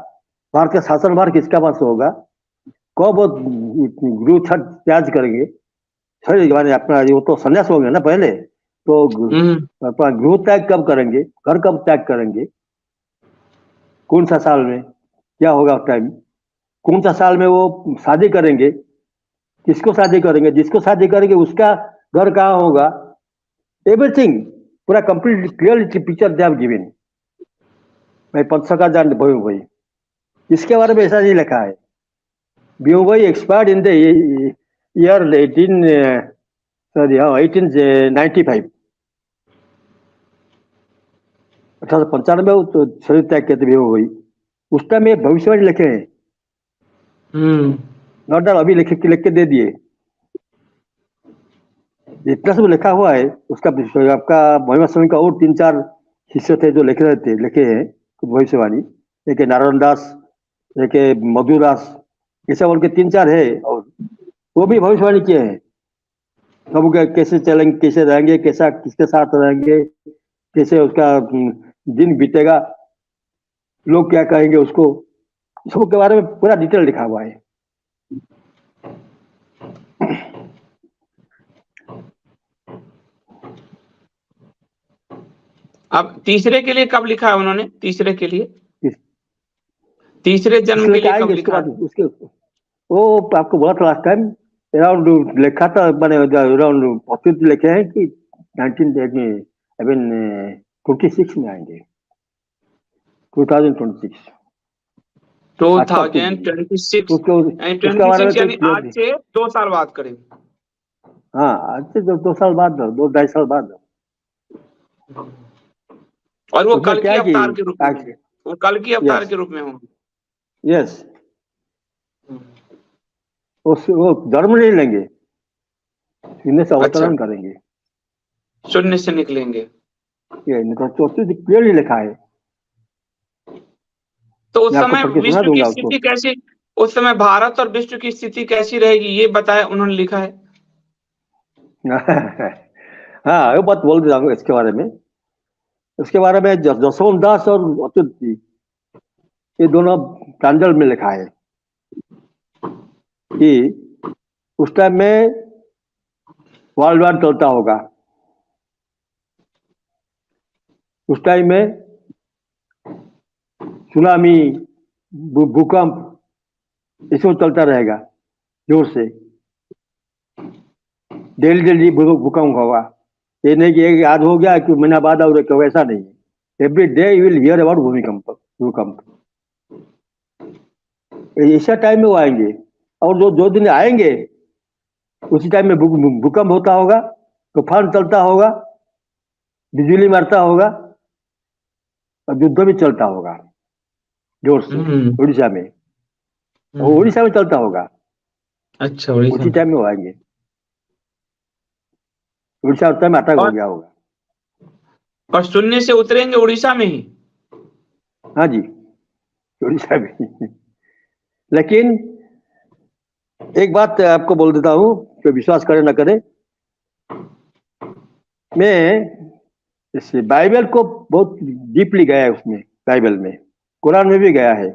भारत का शासन भार किसका पास होगा, कब गुरु छठ त्याग करेंगे, माने अपना वो तो संन्यास होंगे ना पहले, तो अपना गृह त्याग कब करेंगे, घर कब त्याग करेंगे, कौन सा साल में क्या होगा उस टाइम, कौन सा साल में वो शादी करेंगे, किसको शादी करेंगे, जिसको शादी करेंगे उसका घर कहाँ होगा, एवरीथिंग पूरा complete clear picture they have given. मैं पंचका जान भयू भाई, इसके बारे में ऐसा नहीं लिखा है। भीमू भाई expired in the year 18 sir हाँ 1895 1895 तो शरीर त्याग के भी हो गई। उस टाइम ये भविष्यवाणी लिखे हैं, नॉट दैट अभी लिख के दे दिए। जितना सब लिखा हुआ है उसका आपका महिमा स्वामी का और 3-4 शिष्य थे जो लिखे हैं भविष्यवाणी। एक नारायण दास, एक मधु दास, ऐसा बोल के 3-4 है, और वो भी भविष्यवाणी किए हैं सब कैसे चलेंगे, कैसे रहेंगे, कैसा किसके साथ रहेंगे, कैसे उसका दिन बीतेगा, लोग क्या कहेंगे उसको, सब के बारे में पूरा डिटेल लिखा हुआ है। अब तीसरे के लिए कब लिखा है उन्होंने? तीसरे के लिए, इस- तीसरे जन्म इसलिए के लिए क्या कब आएंगे इसके लिखा बाद है? उसके, वो आपको बोला था लास्ट टाइम, अराउंड लिखा था मैंने, अराउंड ऑफिस लिखे हैं कि 1926 में आएंगे, 2026। आज का ऑक्टोबर में। 2026 उसके यानी उसके बारे में 26 कोई यानी क्लियर आज नहीं। से 2 साल बाद करेंगे। हाँ आज से 2 साल बाद, 2-2.5 साल बाद। और वो उसमें कल क्या की है कि अवतार के रूप में होंगे, वो कल की अवतार यस के रूप में होंगे। यस, वो धर्म नहीं लेंगे, शून्य से अच्छा, अवतरण करेंगे। शून्य से निकलेंगे। ये क्लियरली लिखा है, तो उस मैं आपको समय पढ़ के सुना विश्व की दूंगा उसको। स्थिति कैसी, उस समय भारत और विश्व की स्थिति कैसी रहेगी ये बताया, उन्होंने लिखा है। हाँ वो बात बोल देता हूँ इसके बारे में। इसके बारे में जसवंत दास और अच्युत जी, ये दोनों प्रांजल में लिखा है कि उस टाइम में वर्ल्ड वार चलता होगा, उस टाइम में सुनामी, भूकंप इसमें चलता रहेगा जोर से, डेली डेली भूकंप होगा। ये नहीं कि एक आज हो गया कि महीना बाद और एक, वैसा नहीं है। Every day you will hear about भूकंप। ऐसा टाइम में वो आएंगे, और जो दिन आएंगे उसी टाइम में भूकंप होता होगा, तूफान चलता होगा, बिजली मारता होगा, और युद्ध भी चलता होगा जोर से उड़ीसा में। और उड़ीसा में चलता होगा, अच्छा, उड़ीसा उसी में। टाइम में वो आएंगे। उड़ीसा उस टाइम अटैक हो गया होगा। और शून्य से उतरेंगे उड़ीसा में ही। हाँ जी, उड़ीसा में। लेकिन एक बात आपको बोल देता हूँ, तो विश्वास करे ना करे, मैं इस बाइबल को बहुत डीपली गया है उसमें, बाइबल में, कुरान में भी गया है,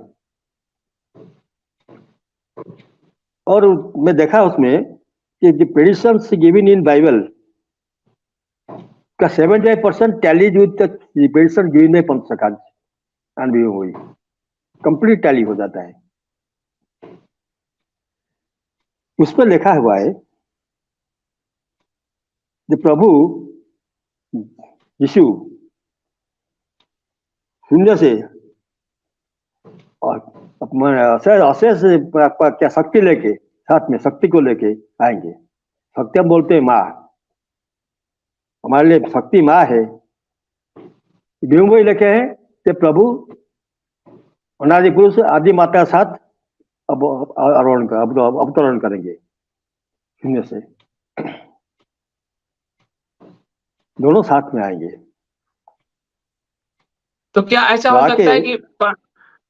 और मैं देखा उसमें कि the predictions given in Bible का 75% tallies with the prediction given by Panchasakha अनबीइंग हुई, कंप्लीट टैली हो जाता है। उस पर लिखा हुआ है जो प्रभु यीशु शून्य से और अशेष आपका क्या शक्ति लेके, साथ में शक्ति को लेके आएंगे। शक्ति हम बोलते हैं माँ, हमारे लिए शक्ति माँ है। वही लिखे हैं कि प्रभु अनादि पुरुष आदि माता के साथ अब अवतरण करेंगे शून्य से, दोनों साथ में आएंगे। तो क्या ऐसा तो हो आके, सकता है कि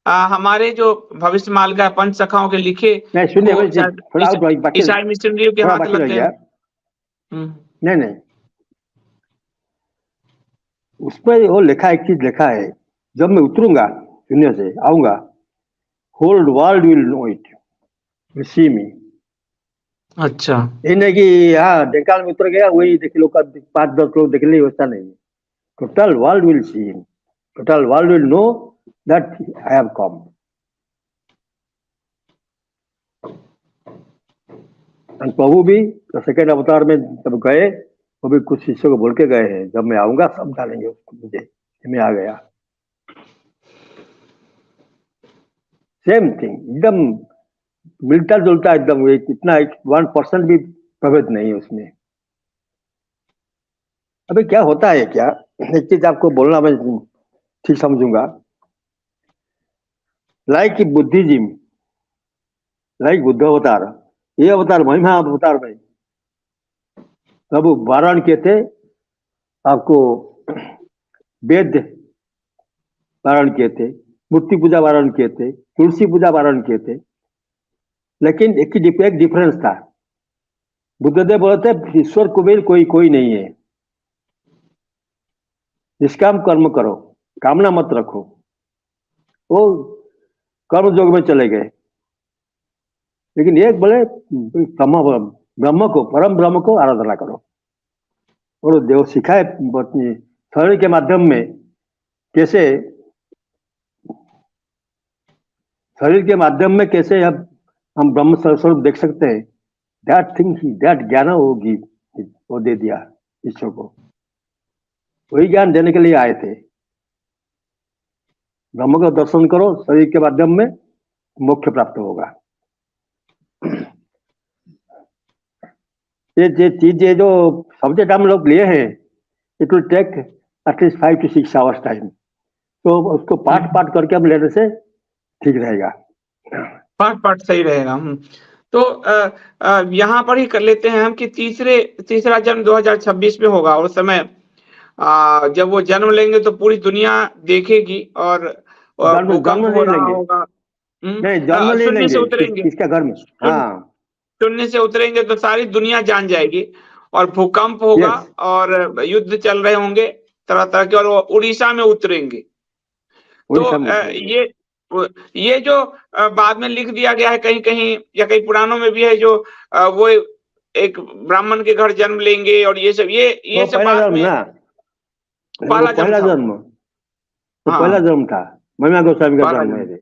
हमारे जो भविष्य मालिका पंच सखाओं के लिखे नहीं सुनिए, वो थोड़ा आउट बाकी, ईसाई मिशनरियों के थोड़ा हाथ बाकी लग रह गए? गया। नहीं, उस पर वो लिखा, एक चीज लिखा है, जब मैं उतरूंगा शून्य से आऊंगा, whole world will know it, will see me. अच्छा, ये नहीं कि हाँ डेकाल में उतर गया वही देख लो, 5-10 लोग देख ले, वैसा नहीं। Total world will see him, total world will know that I have come. प्रभु भी सेकेंड अवतार में जब गए, वो भी कुछ शिष्यों को बोल के गए हैं, जब मैं आऊंगा सब डालेंगे उसको मुझे कि मैं आ गया। सेम थिंग, एकदम मिलता जुलता, एकदम इतना 1% भी प्रभेद नहीं है उसमें। अभी क्या होता है क्या, एक चीज आपको बोलना मैं ठीक समझूंगा। लाइक बुद्धिज्म, लाइक बुद्ध अवतार, ये अवतार महिमा अवतार में प्रभु वारण किए थे आपको, वेद वारण किए थे, मूर्ति पूजा वारण किए थे, तुलसी पूजा वारण किए थे। लेकिन एक डिफरेंस था। बुद्धदेव बोले थे ईश्वर कुबेर कोई कोई नहीं है, निष्काम कर्म करो, कामना मत रखो। वो कर्म योग में चले गए। लेकिन एक बोले ब्रह्म को, परम ब्रह्म को आराधना करो। और देव सिखाए शरीर के माध्यम में कैसे, शरीर के माध्यम में कैसे हम ब्रह्म स्वरूप देख सकते हैं। दैट थिंग, दैट ज्ञान होगी, वो दे दिया ईश्वर को। वही ज्ञान देने के लिए आए थे। ब्रह्म का दर्शन करो, शरीर के माध्यम में मोक्ष प्राप्त होगा। ये चीज, ये जो सब्जेक्ट हम लोग लिए हैं, it will take at least 5 to 6 hours time. तो उसको पार्ट पार्ट करके हम लेने से ठीक रहेगा। पार्ट सही रहेगा। तो यहाँ पर ही कर लेते हैं हम कि तीसरा जन्म 2026 में होगा। उस समय जब वो जन्म लेंगे तो पूरी दुनिया देखेगी और भूकंप हो रहा होगा। नहीं, जन्म ले शून्य से लेंगे उतरेंगे, किसका घर में? हाँ, शून्य से उतरेंगे तो सारी दुनिया जान जाएगी और भूकंप होगा यस, और युद्ध चल रहे होंगे तरह तरह के, और वो उड़ीसा में उतरेंगे। तो उड़ीसा में उतरेंगे। ये जो बाद में लिख दिया गया है कहीं कहीं या कहीं पुराणों में भी है, जो वो एक ब्राह्मण के घर जन्म लेंगे और ये सब वो सब पहला बाद जन्म में ना, वो पहला पहला जन्म था। जन्म, वो हाँ, पहला जन्म था। महिमा गोस्वामी का पहला जन्म जन्म। है।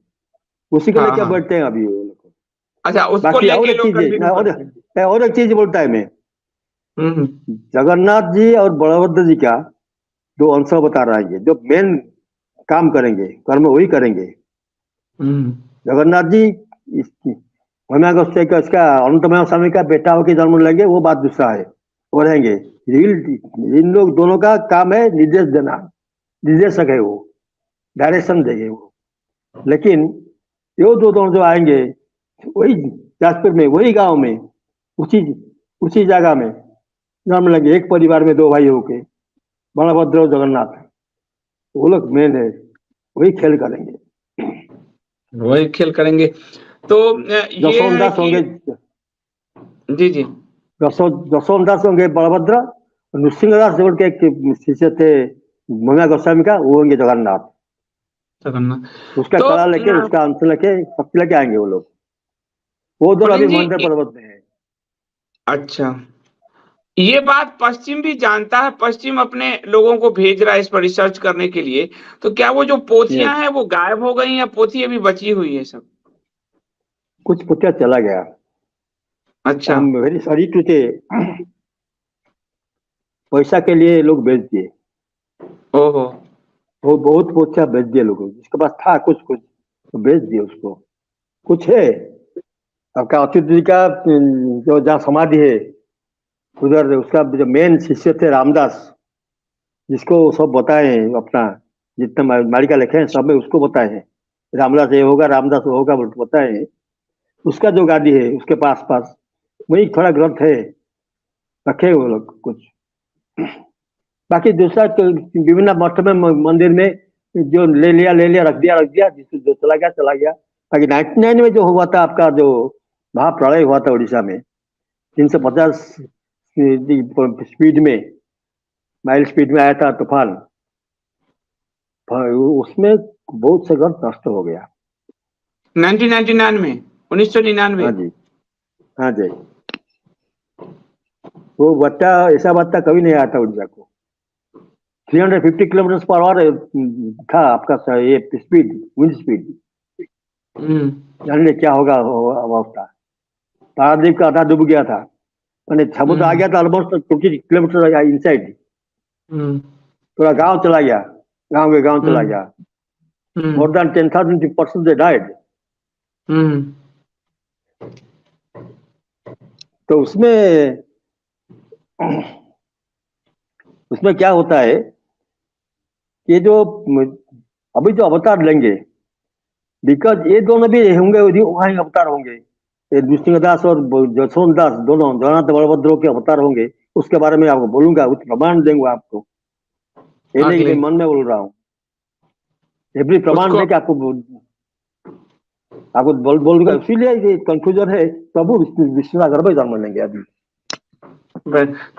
उसी को हाँ लेकर हाँ, बैठते हैं अभी वो लोग। अच्छा, उसको बाकी और लेके एक लोग चीज कंटिन्यू है, करते हैं। और एक चीज बोलता है मैं। हम्म जगन्नाथ जी और बलभद्र जी का दो अंश बता रहा है, जो मेन काम करेंगे, कर्म वही करेंगे। हम्म जगन्नाथ जी महिमा गोस्वामी का, इसका अनंतमय स्वामी का बेटा होकर जन्म लेंगे, वो बात दूसरा है, वो रहेंगे। इन लोग दोनों का काम है निर्देश देना, निर्देशक है वो, डायरेक्शन देंगे वो। लेकिन ये दो दोनों जो आएंगे, वही जाजपुर में, वही गांव में, उसी उसी जगह में जन्म लेंगे। एक परिवार में दो भाई होके, बलभद्र और जगन्नाथ, वो लोग मेन है, वही खेल करेंगे। वही खेल करेंगे। तो ये जसवंत है दास कि होंगे, जी जी, जसवंत दास होंगे बलभद्र, और नृसिंह दास जो उनके एक शिष्य थे महिमा गोस्वामी का, वो होंगे जगन्नाथ। जगन्नाथ। उसका तो कला लेके, उसका अंश लेके, शक्ति लेके आएंगे वो लोग। वो दोनों अभी पुनीत जी, महेंद्र पर्वत में है। अच्छा, ये बात पश्चिम भी जानता है। पश्चिम अपने लोगों को भेज रहा है इस पर रिसर्च करने के लिए। तो क्या वो जो यस, पोथियां हैं वो गायब हो गई या पोथी अभी बची हुई है सब? कुछ पुत्या चला गया। अच्छा। हम वेरी सॉरी टू से, पैसा के लिए लोग बेच दिए। ओहो। वो बहुत पोछा बेच दिए लोगों, जिसके पास था कुछ कुछ तो बेच दिए उसको। कुछ है आपका अच्युत जी का, जो जहाँ समाधि है उधर, उसका जो मेन शिष्य थे रामदास, जिसको सब बताए हैं अपना, जितना मालिका लिखे हैं सब में उसको बताए हैं। रामदास ये होगा, रामदास वो होगा, बताए हैं। उसका जो गादी है उसके पास पास वही थोड़ा ग्रंथ है, रखे वो लोग कुछ। बाकी दूसरा तो विभिन्न मठ में, मंदिर में जो ले लिया रख दिया, जिसको जो चला गया चला गया। बाकी 99 में जो हुआ था आपका, जो महाप्रलय हुआ था उड़ीसा में, 350 स्पीड में, माइल स्पीड में आया था तूफान, उसमें बहुत से घर नष्ट हो गया। 1999 में, 1999। हाँ जी, हाँ जी। वो बच्चा, ऐसा बच्चा कभी नहीं आया था उड़ीसा को। 350 किलोमीटर पर आवर था आपका ये स्पीड, विंड स्पीड। जानिए क्या होगा अवस्था। पारादीप का आधा डूब गया था, मैंने समुद्र आ गया था ऑलमोस्ट 20 किलोमीटर इनसाइड। पूरा गांव चला गया, गांव के गांव चला गया। More than 10,000 person they died. तो उसमें उसमें क्या होता है कि जो अभी जो अवतार लेंगे, बिकॉज ये दोनों भी होंगे, वहाँ अवतार होंगे, ये नृसिंहदास और जसवंत दास दोनों जगन्नाथ बलभद्र के अवतार होंगे। उसके बारे में आपको बोलूंगा, उस प्रमाण देंगे आपको, ये नहीं कि अगले मैं मन में बोल रहा हूँ, एवरी प्रमाण उसको दे के आपको बोलूंगा। इसीलिए ये कंफ्यूजन है, प्रभु विष्णु गर्भ जन्म लेंगे अभी।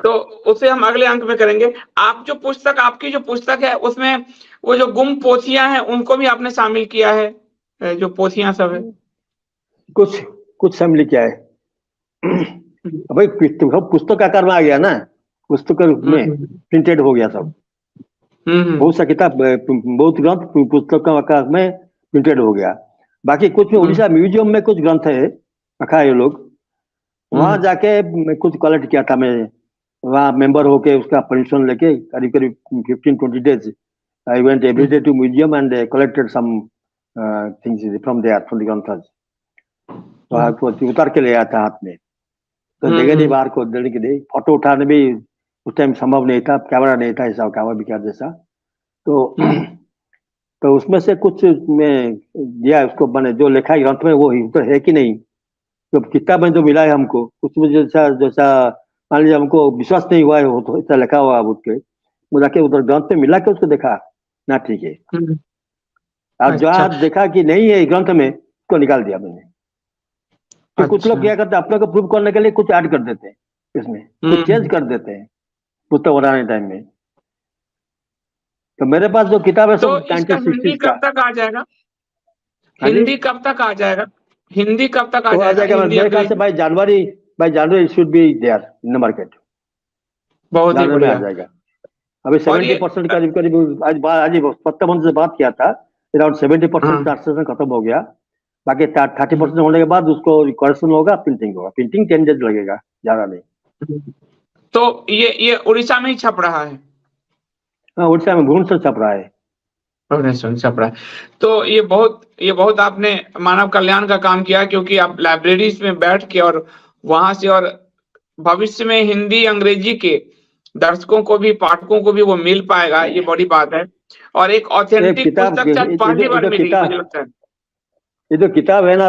तो उसे हम अगले अंक में करेंगे। आप जो पुस्तक, आपकी जो पुस्तक है उसमें वो जो गुम पोथियां हैं उनको भी आपने शामिल किया है, जो पोथियां सब है? कुछ कुछ शामिल किया है भाई, पुस्तक आकार में आ गया ना, पुस्तक के रूप में प्रिंटेड हो गया सब। बहुत सा किताब, बहुत ग्रंथ पुस्तक का आकार में प्रिंटेड हो गया। बाकी कुछ में उड़ीसा म्यूजियम में कुछ ग्रंथ है रखा है ये लोग, वहां जाके मैं कुछ कलेक्ट किया था। मैं वहाँ मेंबर होके उसका परमिशन लेके करीब करीब 15-20 days I went every day to museum and collected some things from there, from the ग्रंथस। वहाँ को उतार के ले आया था हाथ में, तो जगह नहीं बाहर को देने के लिए। फोटो उठाने भी उस टाइम संभव नहीं था, कैमरा नहीं था ऐसा, कैमरा भी क्या जैसा। तो उसमें से कुछ मैं दिया उसको, बने जो लिखा है ग्रंथ में वो ही तो है कि नहीं, जो किताब में जो मिला है हमको उसमें जैसा जैसा मान लीजिए हमको विश्वास नहीं हुआ है वो तो ऐसा लिखा हुआ उठ के, वो जाके उधर ग्रंथ में मिला के उसको देखा ना, ठीक है। अब जहाँ देखा कि नहीं है ग्रंथ में, उसको निकाल दिया मैंने। तो कुछ लोग क्या करते हैं, अपने को प्रूव करने के लिए कुछ ऐड कर देते हैं इसमें, कुछ चेंज कर देते हैं पुस्तक बनाने टाइम में। तो मेरे पास जो किताब है तो सब इसका हिंदी 1960s का। कब तक आ जाएगा? हिंदी कब तक आ जाएगा? हिंदी कब तक आ तो आ जाएगा? जाएगा हिंदी मेरे ख्याल से by January it should be there in the market. बहुत ही में आ बढ़िया। जाएगा। अभी 70% करीब करीब आज सत्तावन से बात किया था, अराउंड 70% ट्रांसलेशन खत्म हो गया। बाकी 30% होने के बाद उसको करेक्शन होगा, प्रिंटिंग होगा। प्रिंटिंग 10 days लगेगा, ज्यादा नहीं। तो ये उड़ीसा में ही छप रहा है? हाँ, उड़ीसा में भुवनेश्वर छप रहा है। भुवनेश्वर छप रहा है। तो ये बहुत आपने मानव कल्याण का काम किया, क्योंकि आप लाइब्रेरीज में बैठ के और वहां से, और भविष्य में हिंदी अंग्रेजी के दर्शकों को भी, पाठकों को भी वो मिल पाएगा, ये बड़ी बात है। और एक ऑथेंटिक पुस्तक शायद पहली बार मिली, मुझे लगता है। ये जो किताब है ना,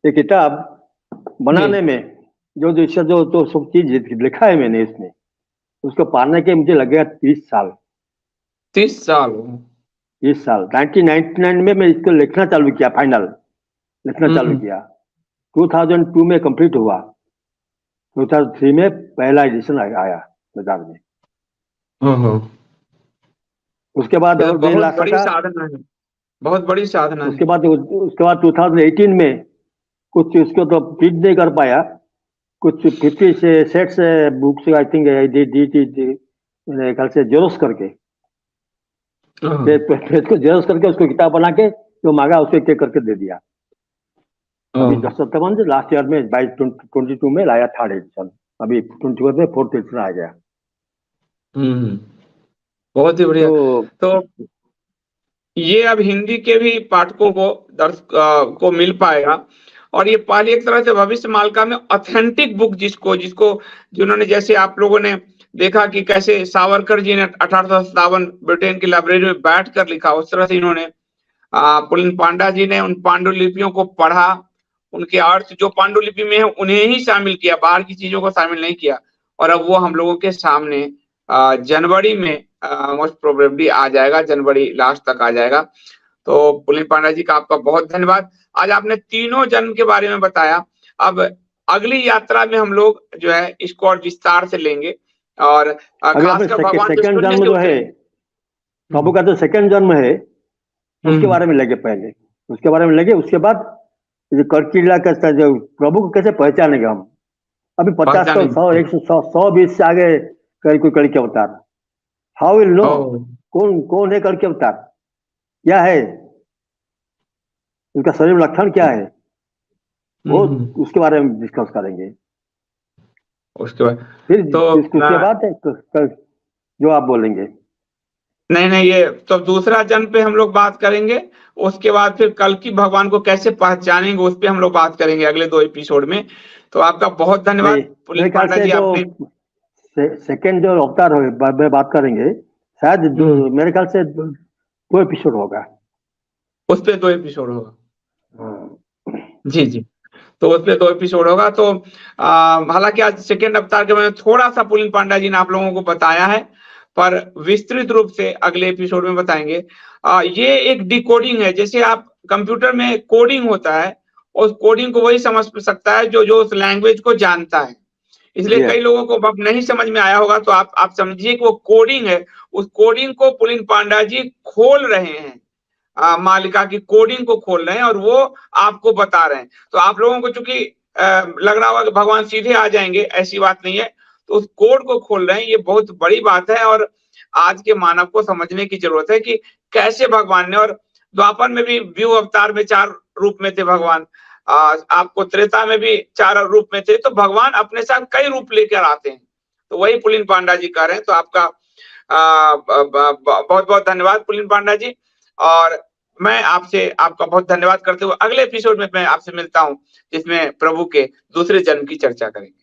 ये किताब बनाने में जो सब चीज लिखा है मैंने इसमें, उसको पाने के मुझे लगेगा 30 साल। 30 साल? 1999 में मैं इसको लिखना चालू किया, फाइनल लिखना चालू किया। 2002 में कंप्लीट हुआ, 2003 में पहला एडिशन आया बाजार में। उसके बाद और बहुत बड़ी साधना है, बहुत बड़ी साधना है। उसके बाद 2018 में कुछ उसको तो प्रिंट नहीं कर पाया, कुछ 50 से सेट्स बुक्स आई थिंक मेरे ख्याल से जेरोक्स करके, पेज को जेरोक्स करके उसको किताब बना के जो मांगा उसको एक करके दे दिया। अभी 10 से लास्ट ईयर में 22 में लाया 3rd एडिशन, अभी 21 में 4th एडिशन आ गया। बहुत ही बढ़िया। तो ये अब हिंदी के भी पाठकों को, दर्शक को मिल पाएगा। और ये पहली एक तरह से भविष्य मालिका में ऑथेंटिक बुक, जिन्होंने, जैसे आप लोगों ने देखा कि कैसे सावरकर जी ने 1857 ब्रिटेन की लाइब्रेरी में बैठकर लिखा, उस तरह से इन्होंने पुलिन पांडा जी ने उन पांडुलिपियों को पढ़ा, उनके अर्थ जो पांडुलिपि में है उन्हें ही शामिल किया, बाहर की चीजों को शामिल नहीं किया। और अब वो हम लोगों के सामने जनवरी में मोस्ट प्रोबेबली आ जाएगा, जनवरी लास्ट तक आ जाएगा। तो पुलिन पांडा जी का आपका बहुत धन्यवाद। आज आपने तीनों जन्म के बारे में बताया। अब अगली यात्रा में हम लोग जो है इसको और विस्तार से लेंगे, और खासकर भगवान सेकंड जन्म जो है प्रभु का, जो सेकंड जन्म है उसके बारे में लेंगे पहले, उसके बारे में लेंगे। उसके बाद जो कर्किला का जो प्रभु को कैसे पहचानेंगे हम। अभी 50 तो 100 120 से आगे कोई कड़ी के अवतार, हाउ विल नो कौन है कड़ी के अवतार, क्या है उनका शरीर लक्षण क्या है, वो उसके बारे में डिस्कस करेंगे। उसके बाद फिर तो उसके बाद जो आप बोलेंगे। नहीं, ये तो दूसरा जन्म पे हम लोग बात करेंगे। उसके बाद फिर कल की भगवान को कैसे पहचानेंगे उस पे हम लोग बात करेंगे अगले 2 एपिसोड में। तो आपका बहुत धन्यवाद पुलिन पांडा जी। आपने सेकंड जो अवतार में बात करेंगे, शायद मेरे ख्याल से 2 एपिसोड होगा। उस पे 2 एपिसोड होगा। हाँ। जी, जी। तो उस पे 2 एपिसोड होगा। तो हालाँकि आज सेकंड अवतार के बारे में थोड़ा-सा पुलिन पांडा जी ने आप लोगों को बताया है, पर विस्तृत रूप से अगले एपिसोड में बताएँगे। ये एक डिकोडिंग है, जैसे आप कंप्यूटर में कोडिंग होता है, उस कोडिंग को वही समझ सकता है जो उस लैंग्वेज को जानता है। इसलिए Yes. कई लोगों को अब नहीं समझ में आया होगा, तो आप समझिए कि वो कोडिंग है, उस कोडिंग को पुलिन पांडा जी खोल रहे हैं। मालिका की कोडिंग को खोल रहे हैं और वो आपको बता रहे हैं। तो आप लोगों को चूँकि लग रहा होगा कि भगवान सीधे आ जाएँगे, ऐसी बात नहीं है। तो उस कोड को खोल रहे हैं, ये बहुत बड़ी बात है और आज के मानव को समझने की ज़रूरत है कि कैसे भगवान ने, और द्वापर में भी व्यू अवतार में 4 रूप में थे भगवान। आपको त्रेता में भी 4 रूप में थे, तो भगवान अपने साथ कई रूप लेकर आते हैं। तो वही पुलिन पांडा जी कह रहे हैं। तो आपका बहुत-बहुत धन्यवाद पुलिन पांडा जी। और मैं आपका बहुत धन्यवाद करते हुए अगले एपिसोड में मैं आपसे मिलता हूँ, जिसमें प्रभु के दूसरे जन्म की चर्चा करेंगे।